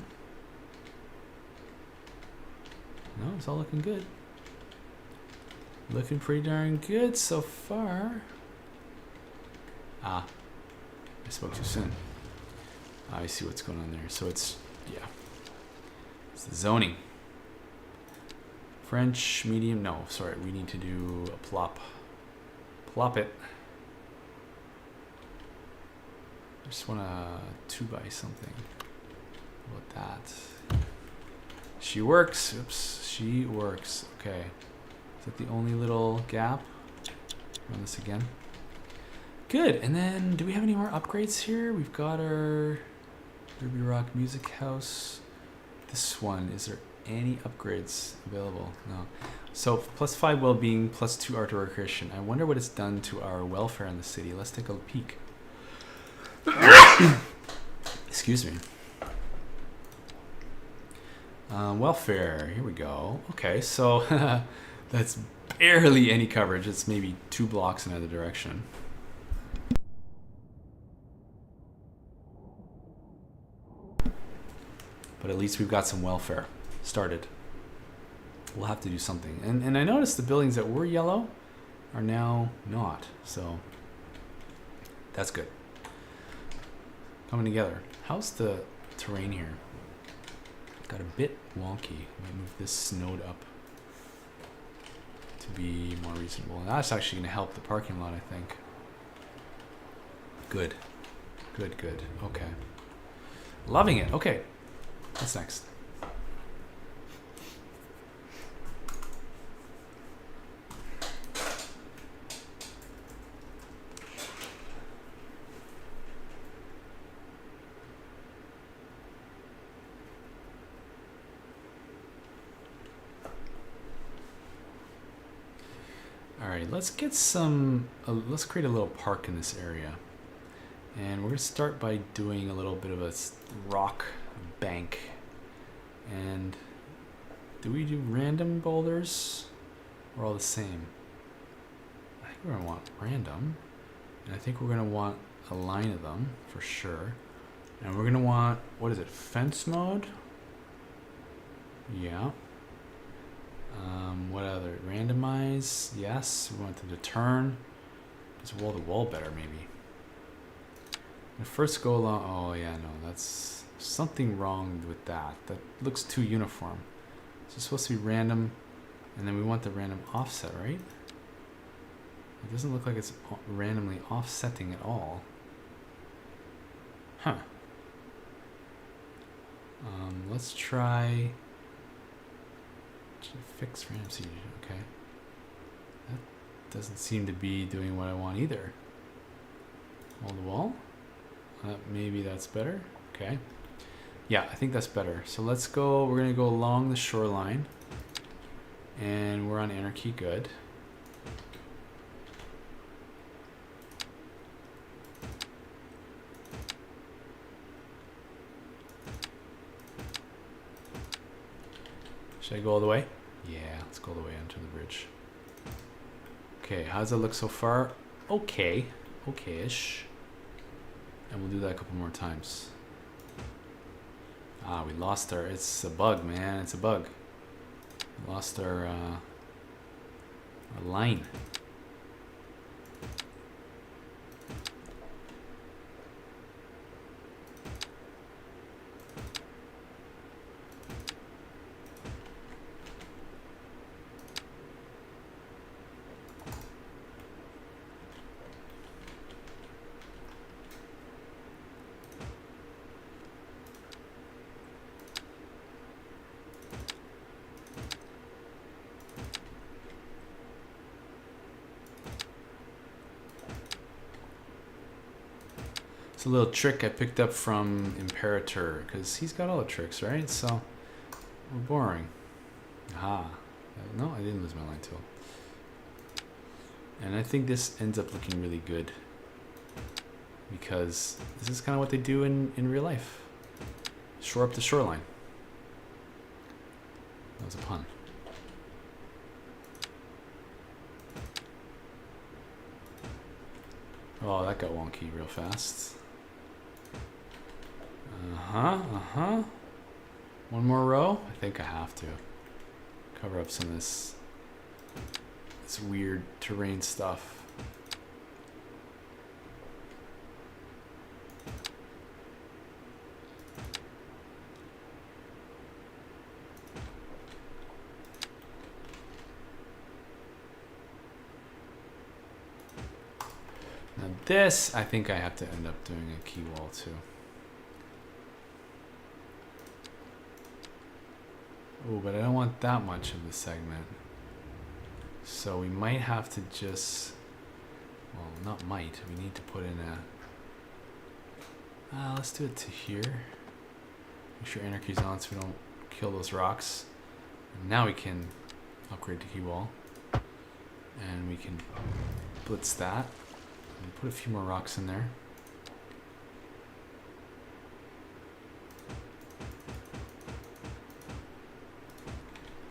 No, it's all looking good. Looking pretty darn good so far. Ah, I spoke too soon. I see what's going on there. So it's, yeah. It's the zoning. French, medium, no, sorry. We need to do a plop. Plop it. I just want to 2x something. How about that? She works. Oops, she works. Okay. Is that the only little gap? Run this again. Good. And then, do we have any more upgrades here? We've got our Ruby Rock Music House. This one, is there any upgrades available? No. So, +5 well-being, +2 art or recreation. I wonder what it's done to our welfare in the city. Let's take a peek. Excuse me. Welfare, here we go. Okay, so that's barely any coverage. It's maybe 2 blocks in either direction. But at least we've got some welfare started. We'll have to do something. And I noticed the buildings that were yellow are now not. So that's good. Coming together. How's the terrain here? Got a bit wonky. Might move this node up to be more reasonable. And that's actually going to help the parking lot, I think. Good. Good, good. Okay. Loving it. Okay. What's next? Alright, let's get some, let's create a little park in this area. And we're going to start by doing a little bit of a rock bank. And do we do random boulders or all the same? I think we're going to want random. And I think we're going to want a line of them for sure. And we're going to want, what is it, fence mode? Yeah. What other? Randomize, yes. We want them to turn. Just wall to wall better, maybe. And first go along. Oh, yeah, no, that's something wrong with that. That looks too uniform. It's supposed to be random, and then we want the random offset, right? It doesn't look like it's randomly offsetting at all. Huh. Let's try. Fix random seed. Okay. That doesn't seem to be doing what I want either. Wall to wall. Maybe that's better. Okay. Yeah, I think that's better. So let's go. We're going to go along the shoreline. And we're on anarchy. Good. Should I go all the way? Yeah, let's go all the way onto the bridge. Okay, how does it look so far? Okay. Okay-ish. And we'll do that a couple more times. Ah, we lost our... It's a bug, man. It's a bug. We lost our line. A little trick I picked up from Imperator, because he's got all the tricks, right? So we're boring. Aha. No, I didn't lose my line tool. And I think this ends up looking really good, because this is kind of what they do in real life. Shore up the shoreline. That was a pun. Oh, that got wonky real fast. Uh-huh. One more row? I think I have to. Cover up some of this weird terrain stuff. Now this, I think I have to end up doing a key wall too. Oh, but I don't want that much of the segment. So we might have to just, well, not might, we need to put in a, let's do it to here. Make sure anarchy's on so we don't kill those rocks. And now we can upgrade to key wall. And we can blitz that. And put a few more rocks in there.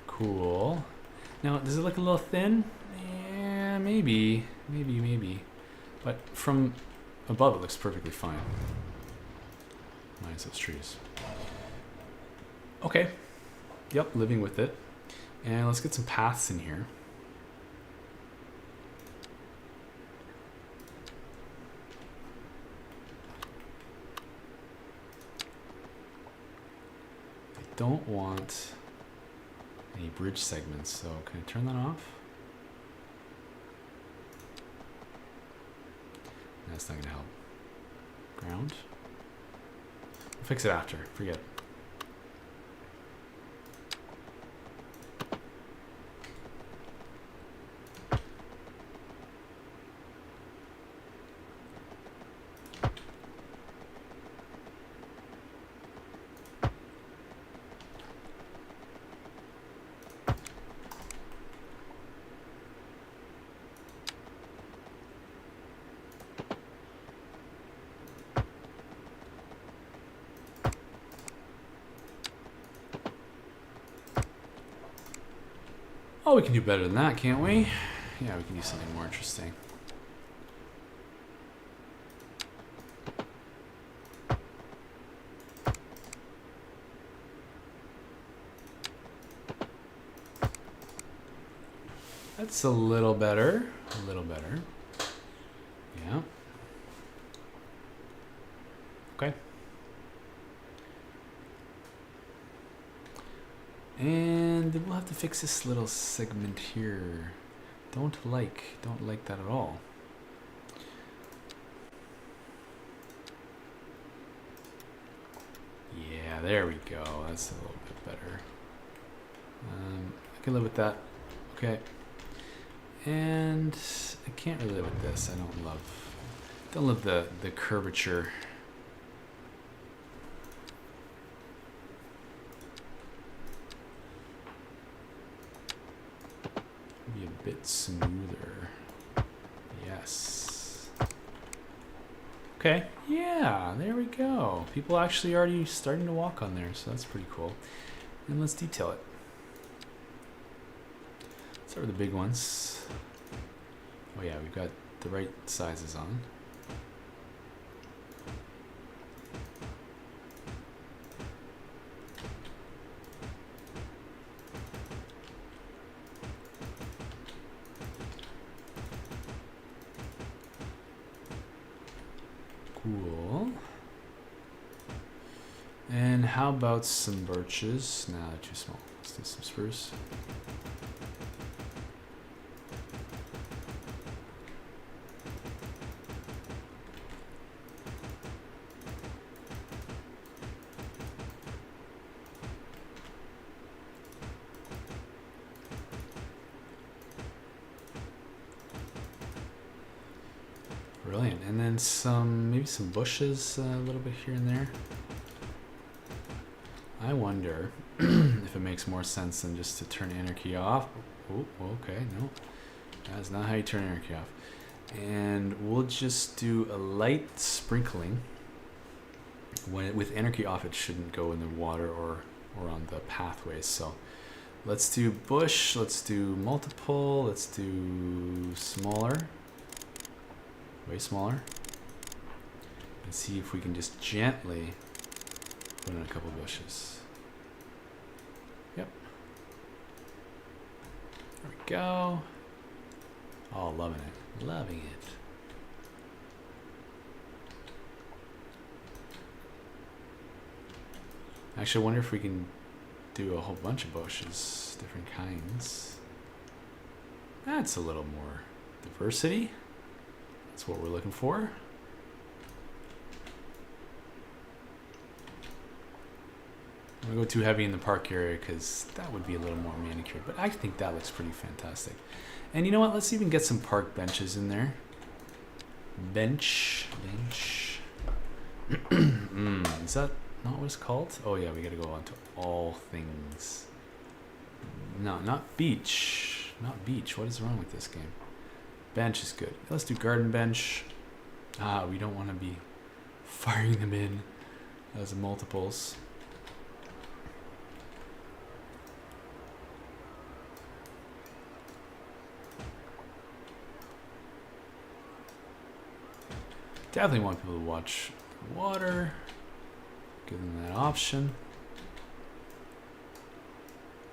Cool. Now, does it look a little thin? Yeah, maybe. But from above, it looks perfectly fine. Minus those trees. Okay. Yep, living with it. And let's get some paths in here. I don't want any bridge segments, so can I turn that off? That's not gonna help. Ground. We'll fix it after, forget it. Oh, we can do better than that, can't we? Yeah, we can do something more interesting. That's a little better. A little better. Yeah. Okay. And then we'll have to fix this little segment here. Don't like that at all. Yeah, there we go. That's a little bit better. I can live with that. Okay. And I can't really live with this. I don't love the curvature. Be a bit smoother. Yes. Okay. Yeah, there we go. People actually already starting to walk on there, so that's pretty cool. And let's detail it. Start with the big ones. Oh yeah, we've got the right sizes on. Cool. And how about some birches? Nah, they're too small. Let's do some spruce. Brilliant. And then maybe some bushes a little bit here and there. I wonder if it makes more sense than just to turn anarchy off. Oh, okay, no. That's not how you turn anarchy off. And we'll just do a light sprinkling. With anarchy off, it shouldn't go in the water or on the pathways. So let's do bush, let's do multiple, let's do smaller. way smaller. And see if we can just gently put in a couple bushes. Yep. There we go. Oh, loving it. Loving it. Actually, I wonder if we can do a whole bunch of bushes, different kinds. That's a little more diversity. That's what we're looking for. I'm gonna go too heavy in the park area because that would be a little more manicured, but I think that looks pretty fantastic. And you know what? Let's even get some park benches in there. Bench. Is that not what it's called? Oh yeah, we gotta go on to all things. No, not beach. Not beach. What is wrong with this game? Bench is good. Let's do garden bench. We don't want to be firing them in as multiples. Definitely want people to watch the water. Give them that option.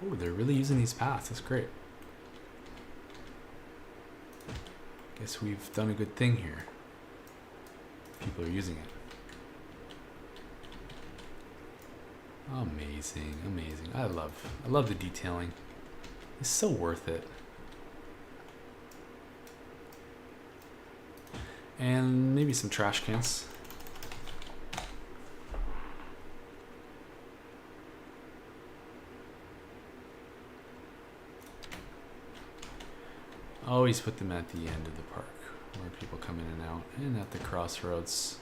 Oh, they're really using these paths. That's great. Guess we've done a good thing here. People are using it. Amazing, amazing. I love the detailing. It's so worth it. And maybe some trash cans. Always put them at the end of the park where people come in and out, and at the crossroads.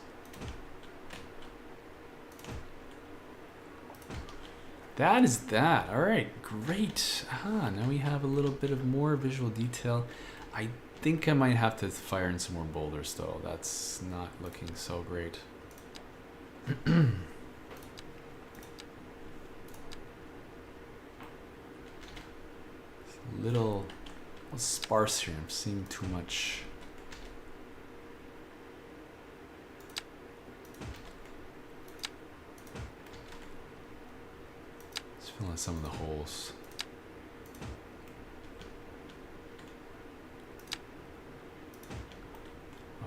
That is that. All right, great. Now we have a little bit of more visual detail. I think I might have to fire in some more boulders though. That's not looking so great. It's a little sparse here. I'm seeing too much. Just filling some of the holes.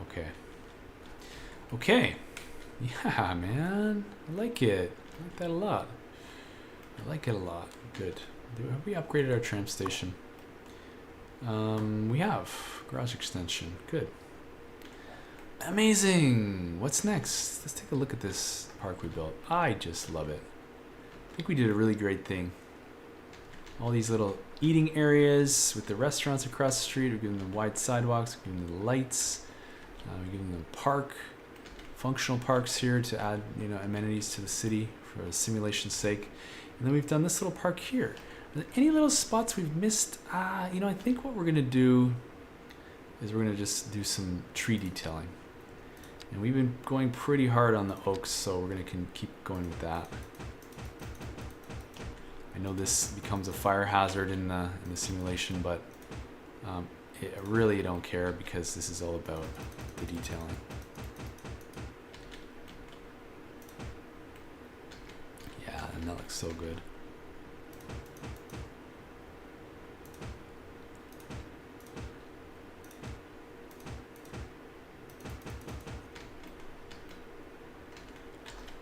Okay. Okay. Yeah, man. I like it. I like that a lot. I like it a lot. Good. Have we upgraded our tram station? We have. Garage extension. Good. Amazing. What's next? Let's take a look at this park we built. I just love it. I think we did a really great thing. All these little eating areas with the restaurants across the street. We're giving them wide sidewalks. We're giving them the lights. We're giving them park, functional parks here to add, amenities to the city for simulation's sake. And then we've done this little park here. Any little spots we've missed? I think what we're gonna do is we're gonna just do some tree detailing. And we've been going pretty hard on the oaks, so we're gonna keep going with that. I know this becomes a fire hazard in the simulation, but I really don't care because this is all about the detailing. Yeah, and that looks so good.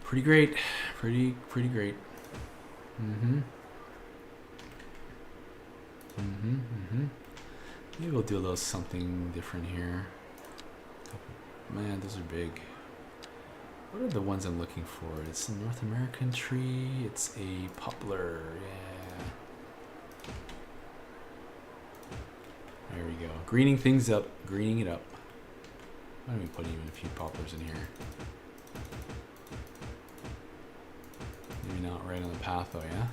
Pretty great. Pretty great. Maybe we'll do a little something different here. Man, those are big. What are the ones I'm looking for? It's a North American tree. It's a poplar. Yeah. There we go. Greening things up. Greening it up. Why don't we put even a few poplars in here? Maybe not right on the path though, yeah?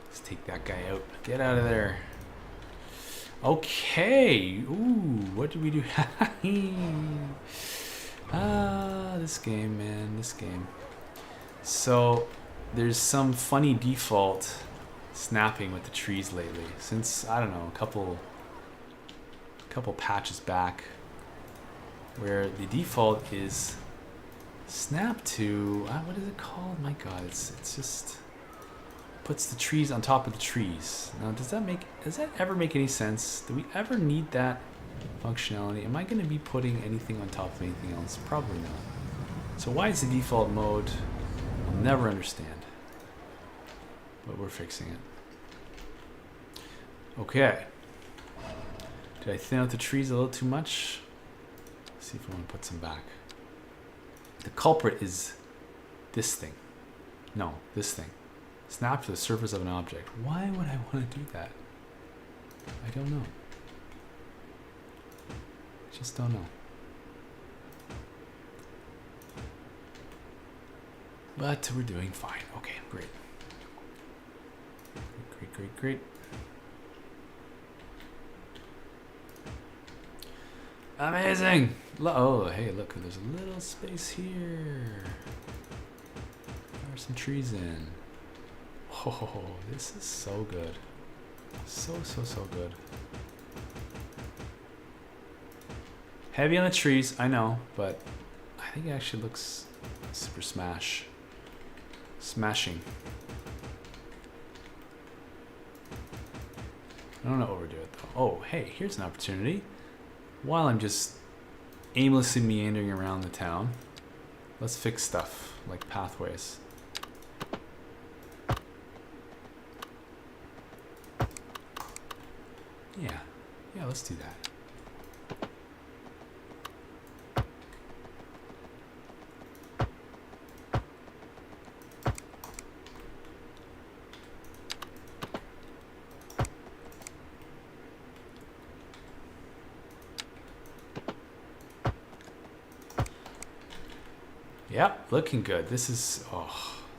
Let's take that guy out. Get out of there. Okay. Ooh, what did we do? This game, man. This game. So, there's some funny default snapping with the trees lately. Since, I don't know, a couple couple patches back where the default is snap to what is it called? My God, it's just puts the trees on top of the trees. Now, does that ever make any sense? Do we ever need that functionality? Am I going to be putting anything on top of anything else? Probably not. So why is the default mode? I'll never understand. But we're fixing it. Okay. Did I thin out the trees a little too much? Let's see if I want to put some back. The culprit is this thing. No, this thing. Snap to the surface of an object. Why would I want to do that? I don't know. Just don't know. But we're doing fine. Okay, great. Great. Amazing! Oh, hey, look, there's a little space here. There are some trees in. Oh, this is so good. So good. Heavy on the trees, I know, but I think it actually looks super smashing. I don't want to overdo it though. Oh, hey, here's an opportunity. While I'm just aimlessly meandering around the town, let's fix stuff like pathways. Yeah, let's do that. Yep, looking good. This is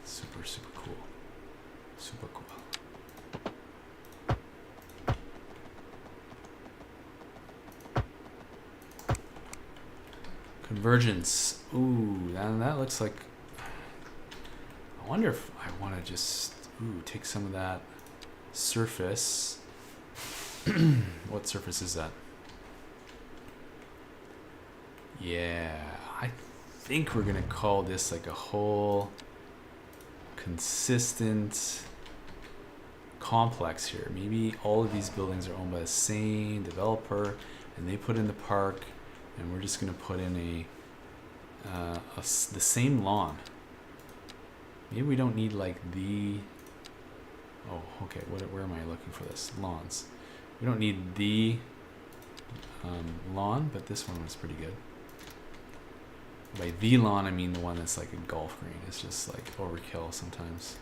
super cool. Super cool. Convergence. Ooh, that looks like. I wonder if I want to just take some of that surface. What surface is that? Yeah, I think we're gonna call this like a whole consistent complex here. Maybe all of these buildings are owned by the same developer, and they put in the park, and we're just gonna put in the same lawn. Maybe we don't need like the. Oh, okay. Where am I looking for this? Lawns. We don't need the lawn, but this one was pretty good. By the lawn, I mean the one that's like a golf green. It's just like overkill sometimes.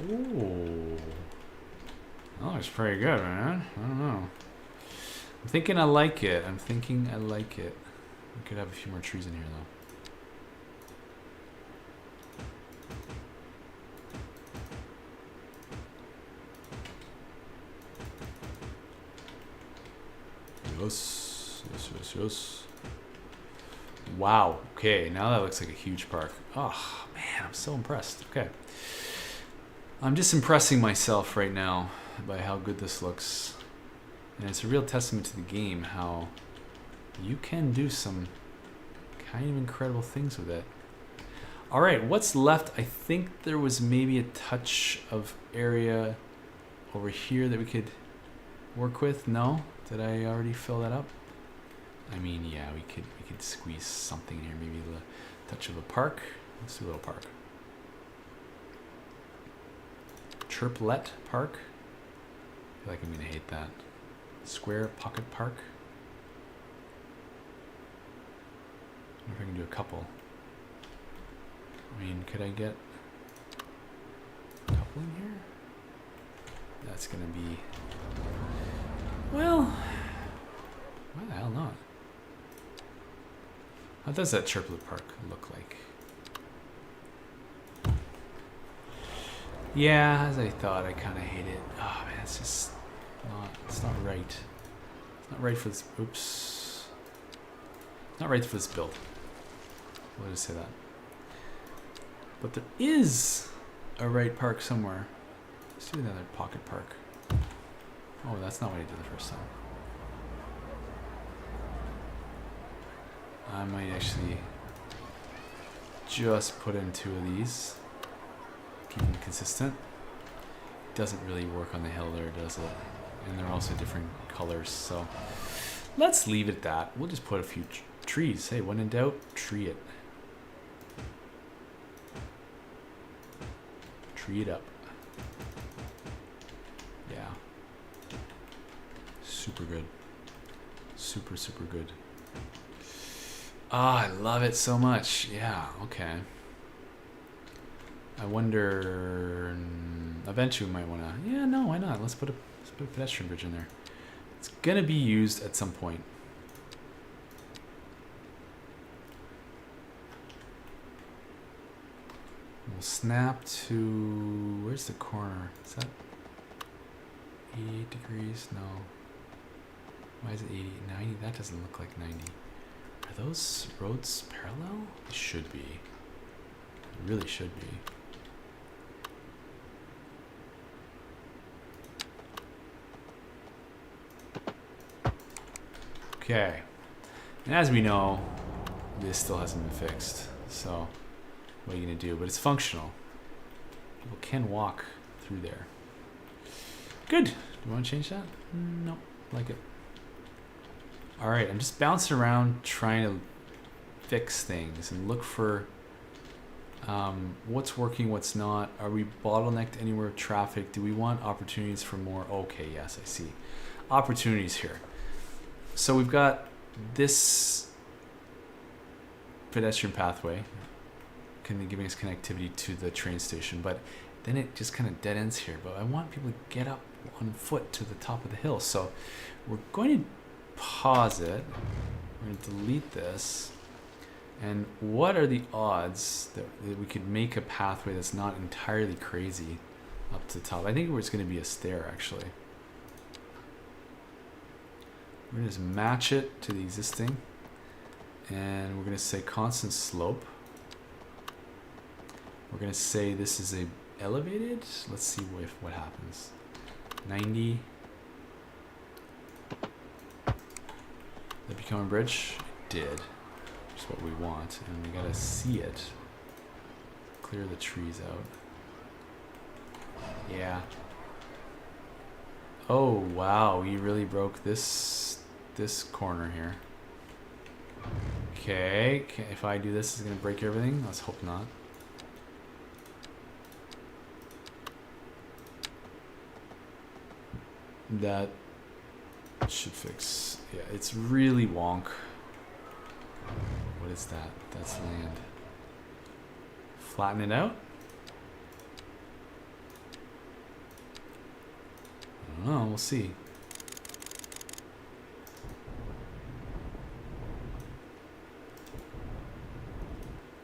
Ooh. That looks pretty good, man. I don't know. I'm thinking I like it. We could have a few more trees in here, though. Yes. Wow. Okay, now that looks like a huge park. Oh, man, I'm so impressed. Okay. I'm just impressing myself right now by how good this looks. And it's a real testament to the game how you can do some kind of incredible things with it. All right, what's left? I think there was maybe a touch of area over here that we could work with. No? Did I already fill that up? I mean, yeah, we could squeeze something here. Maybe a touch of a park. Let's do a little park. Chirplet Park. I feel like I'm gonna hate that. Square Pocket Park. I wonder if I can do a couple. I mean, could I get a couple in here? That's gonna be. Well, why the hell not? How does that Chirplet Park look like? Yeah, as I thought, I kind of hate it. Oh man, it's just it's not right. It's not right for this, oops. It's not right for this build. I'll just say that. But there is a right park somewhere. Let's do another pocket park. Oh, that's not what I did the first time. I might actually just put in 2 of these. Keep them consistent. Doesn't really work on the hill there, does it? And they're also different colors, so let's leave it at that. We'll just put a few trees. Hey, when in doubt, tree it. Tree it up. Yeah. Super good. Super, super good. Ah, I love it so much. Yeah, okay. I wonder... Eventually we might want to... Yeah, no, why not? Let's put a pedestrian bridge in there. It's going to be used at some point. We'll snap to... Where's the corner? Is that 88 degrees? No. Why is it 80? 90? That doesn't look like 90. Are those roads parallel? They should be. They really should be. Okay. And as we know, this still hasn't been fixed. So, what are you going to do? But it's functional. People can walk through there. Good. Do you want to change that? No. Like it. Alright, I'm just bouncing around trying to fix things and look for what's working, what's not. Are we bottlenecked anywhere with traffic? Do we want opportunities for more? Okay, yes, I see. Opportunities here. So we've got this pedestrian pathway giving us connectivity to the train station, but then it just kind of dead ends here. But I want people to get up on foot to the top of the hill. So we're going to pause it. We're going to delete this. And what are the odds that we could make a pathway that's not entirely crazy up to the top? I think it's going to be a stair, actually. We're going to just match it to the existing. And we're going to say constant slope. We're going to say this is a elevated. Let's see what happens. 90. Did it become a bridge? It did. Which is what we want. And we gotta see it. Clear the trees out. Yeah. Oh wow, we really broke this corner here. Okay, if I do this, is it gonna break everything? Let's hope not. That should fix. Yeah, it's really wonk. What is that? That's land. Flatten it out? I don't know, we'll see.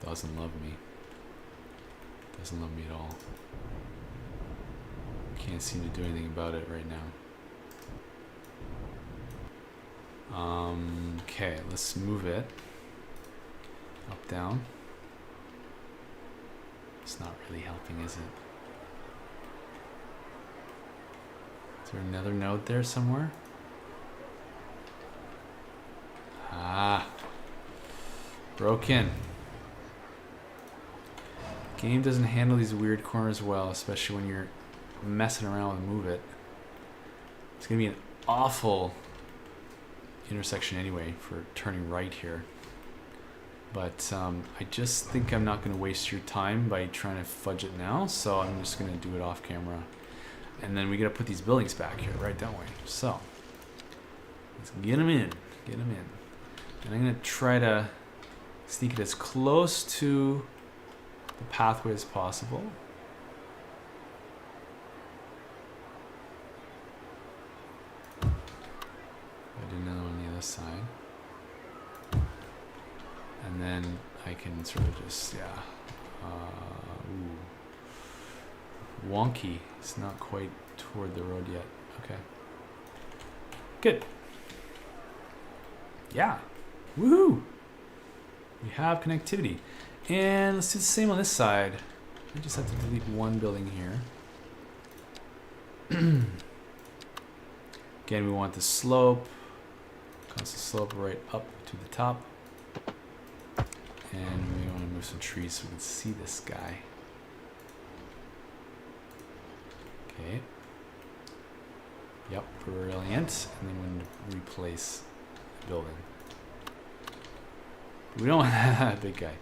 Doesn't love me. Doesn't love me at all. Can't seem to do anything about it right now. Okay, let's move it. Up, down. It's not really helping, is it? Is there another node there somewhere? Ah. Broken. Game doesn't handle these weird corners well, especially when you're messing around with move it. It's gonna be an awful intersection anyway for turning right here. But I just think I'm not going to waste your time by trying to fudge it now, so I'm just going to do it off camera. And then we got to put these buildings back here, right, don't we? So let's get them in. Get them in. And I'm going to try to sneak it as close to the pathway as possible. I do another one on the other side. And then I can sort of just, yeah. Ooh. Wonky. It's not quite toward the road yet. Okay. Good. Yeah. Woohoo! We have connectivity. And let's do the same on this side. We just have to delete one building here. Again, we want the slope, constant slope right up to the top. And we want to move some trees so we can see this guy. Okay. Yep, brilliant. And then we're going to replace the building. We don't want that big guy.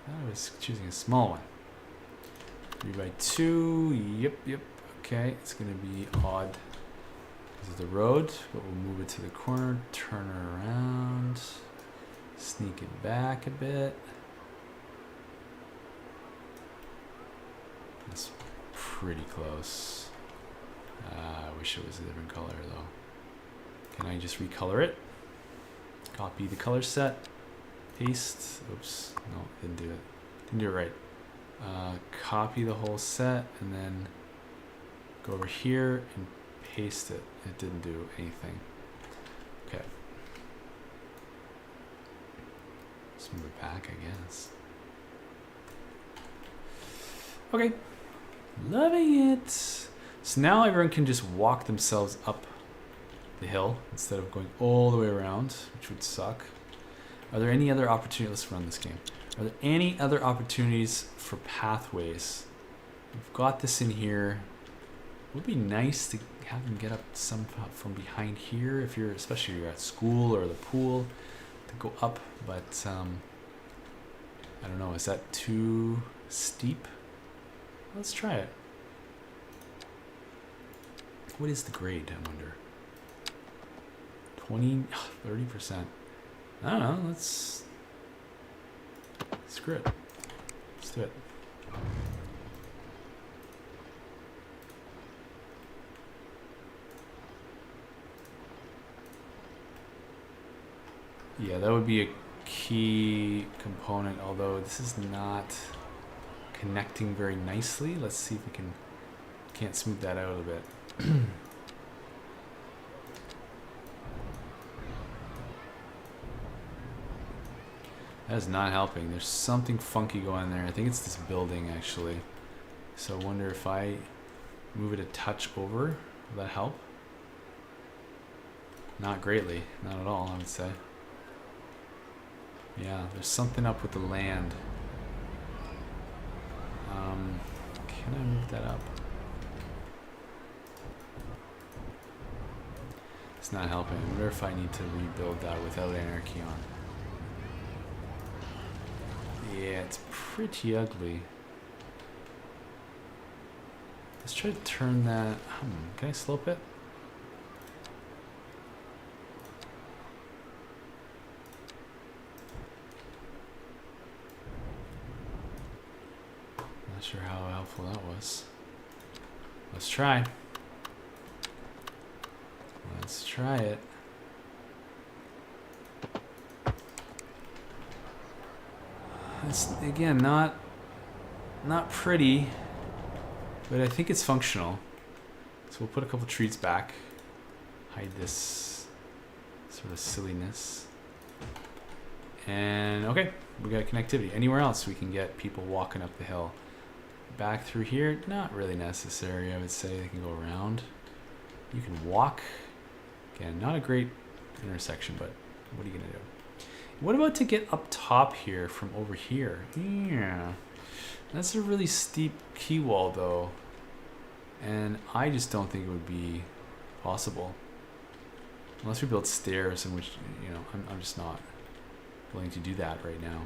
I was choosing a small one. 3x2. Yep. Okay, it's going to be odd. This is the road, but we'll move it to the corner, turn her around, sneak it back a bit. That's pretty close. I wish it was a different color though. Can I just recolor it? Copy the color set, paste. Oops, no, didn't do it. Didn't do it right. Copy the whole set and then go over here and paste it. It didn't do anything. Okay. Let's move it back, I guess. Okay. Loving it. So now everyone can just walk themselves up the hill instead of going all the way around, which would suck. Are there any other opportunities? Let's run this game. Are there any other opportunities for pathways? We've got this in here. It would be nice to have them get up some from behind here, if you're, especially if you're at school or the pool, to go up. But I don't know. Is that too steep? Let's try it. What is the grade, I wonder? 30%. I don't know. Let's screw it. Let's do it. Yeah, that would be a key component, although this is not connecting very nicely. Let's see if we can't smooth that out a bit. That is not helping. There's something funky going on there. I think it's this building actually. So I wonder if I move it a touch over, will that help? Not greatly, not at all, I would say. Yeah, there's something up with the land. Can I move that up? It's not helping. I wonder if I need to rebuild that without anarchy on. Yeah, it's pretty ugly. Let's try to turn that. Can I slope it? Not sure how helpful that was. Let's try. Let's try it. It's again not pretty, but I think it's functional. So we'll put a couple trees back, hide this sort of silliness. And okay, we got connectivity. Anywhere else we can get people walking up the hill. Back through here, not really necessary, I would say. They can go around. You can walk. Again, not a great intersection, but what are you gonna do? What about to get up top here from over here? Yeah, that's a really steep quay wall though. And I just don't think it would be possible. Unless we build stairs, in which, you know, I'm just not willing to do that right now.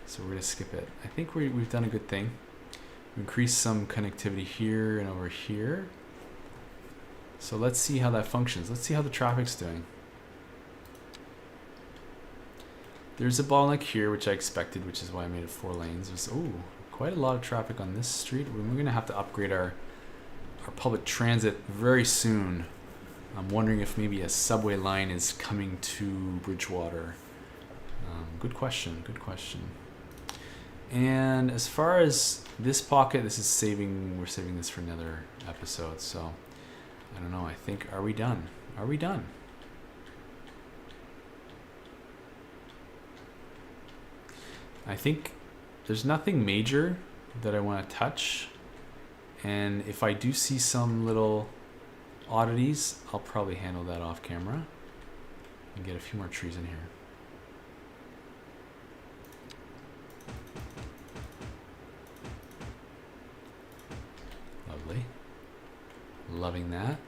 So we're gonna skip it. I think we've done a good thing. We increased some connectivity here and over here. So let's see how that functions. Let's see how the traffic's doing. There's a bottleneck here, which I expected, which is why I made it 4 lanes. There's quite a lot of traffic on this street. We're going to have to upgrade our public transit very soon. I'm wondering if maybe a subway line is coming to Bridgewater. Good question. Good question. And as far as this pocket, this is saving. We're saving this for another episode. So I don't know. I think, are we done? Are we done? I think there's nothing major that I want to touch. And if I do see some little oddities, I'll probably handle that off camera and get a few more trees in here. Lovely. Loving that.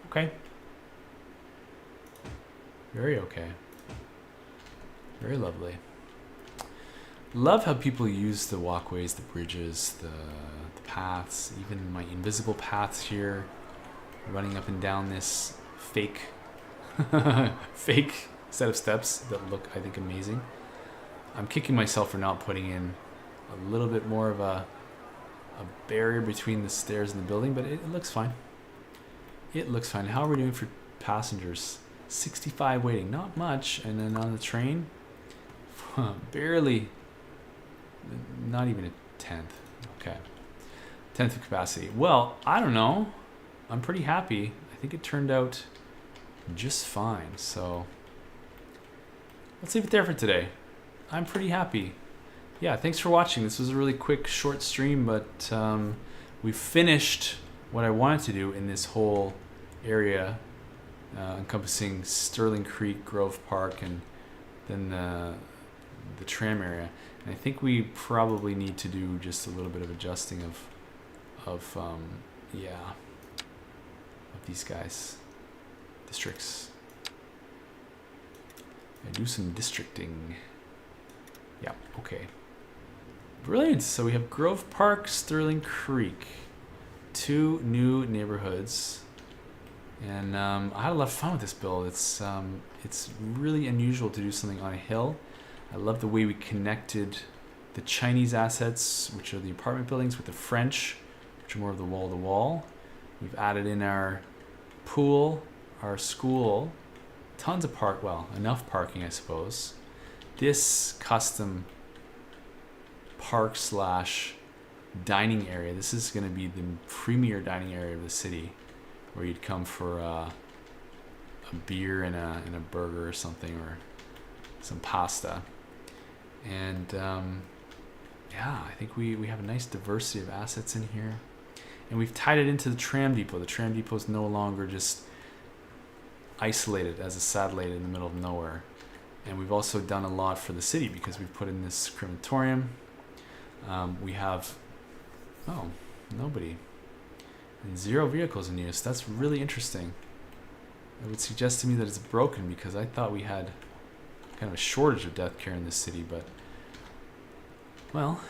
Okay. Very okay. Very lovely. Love how people use the walkways, the bridges, the paths, even my invisible paths here, running up and down this fake fake set of steps that look, I think, amazing. I'm kicking myself for not putting in a little bit more of a barrier between the stairs and the building, but it looks fine. It looks fine. How are we doing for passengers? 65 waiting, not much. And then on the train, barely, not even a tenth. Okay, tenth of capacity. Well, I don't know. I'm pretty happy. I think it turned out just fine. So let's leave it there for today. I'm pretty happy. Yeah, thanks for watching. This was a really quick, short stream, but we finished what I wanted to do in this whole area, encompassing Sterling Creek, Grove Park, and then the tram area. And I think we probably need to do just a little bit of adjusting of these guys, districts. I do some districting. Yeah, okay. Brilliant. So we have Grove Park, Sterling Creek, 2 new neighborhoods, and I had a lot of fun with this build. It's really unusual to do something on a hill. I love the way we connected the Chinese assets, which are the apartment buildings, with the French, which are more of the wall-to-wall. We've added in our pool, our school, tons of enough parking, I suppose. This custom park / dining area, this is going to be the premier dining area of the city, where you'd come for a beer and a burger or something, or some pasta. And yeah, I think we have a nice diversity of assets in here, and we've tied it into the tram depot. The tram depot is no longer just isolated as a satellite in the middle of nowhere. And we've also done a lot for the city because we've put in this crematorium. We have, nobody, and 0 vehicles in use. That's really interesting. It would suggest to me that it's broken, because I thought we had kind of a shortage of death care in this city, but, well,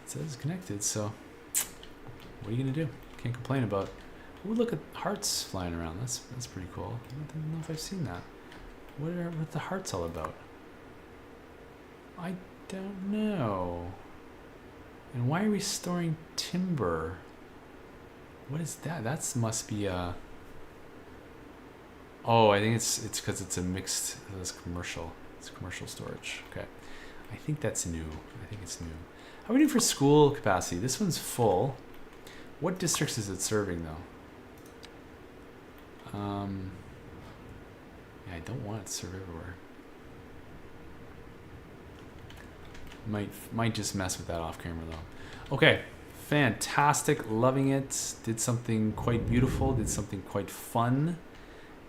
it says it's connected, so what are you gonna do? Can't complain about. Oh, look at hearts flying around. That's pretty cool. I don't know if I've seen that. What are the hearts all about? I don't know. And why are we storing timber? What is that? That must be a... Oh, I think it's because it's a mixed... It's commercial. It's commercial storage. Okay. I think that's new. I think it's new. How are we doing for school capacity? This one's full. What districts is it serving, though? Yeah, I don't want it to serve everywhere. Might just mess with that off camera, though. Okay, fantastic, loving it. Did something quite beautiful, did something quite fun,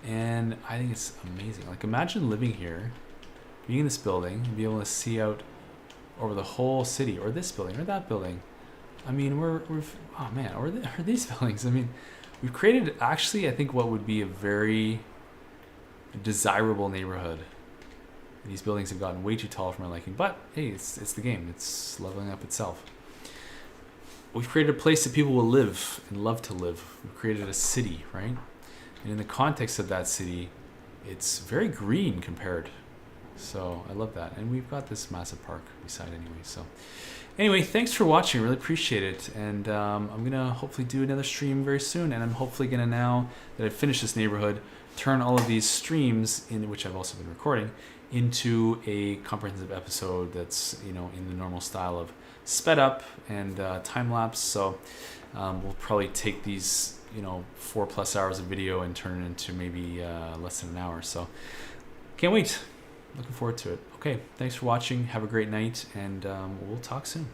and I think it's amazing. Like, imagine living here, being in this building, and be able to see out over the whole city, or this building, or that building. I mean, we've oh man, or these buildings. I mean, we've created, actually, I think, what would be a very desirable neighborhood. These buildings have gotten way too tall for my liking, but hey, it's the game. It's leveling up itself. We've created a place that people will live and love to live. We've created a city, right? And in the context of that city, it's very green compared. So I love that. And we've got this massive park beside anyway. So anyway, thanks for watching. Really appreciate it. And I'm going to hopefully do another stream very soon. And I'm hopefully going to, now that I've finished this neighborhood, turn all of these streams, in which I've also been recording, into a comprehensive episode that's, you know, in the normal style of sped up and time lapse. So we'll probably take these, you know, 4+ hours of video and turn it into maybe less than an hour. So can't wait. Looking forward to it. Okay, thanks for watching. Have a great night, and we'll talk soon.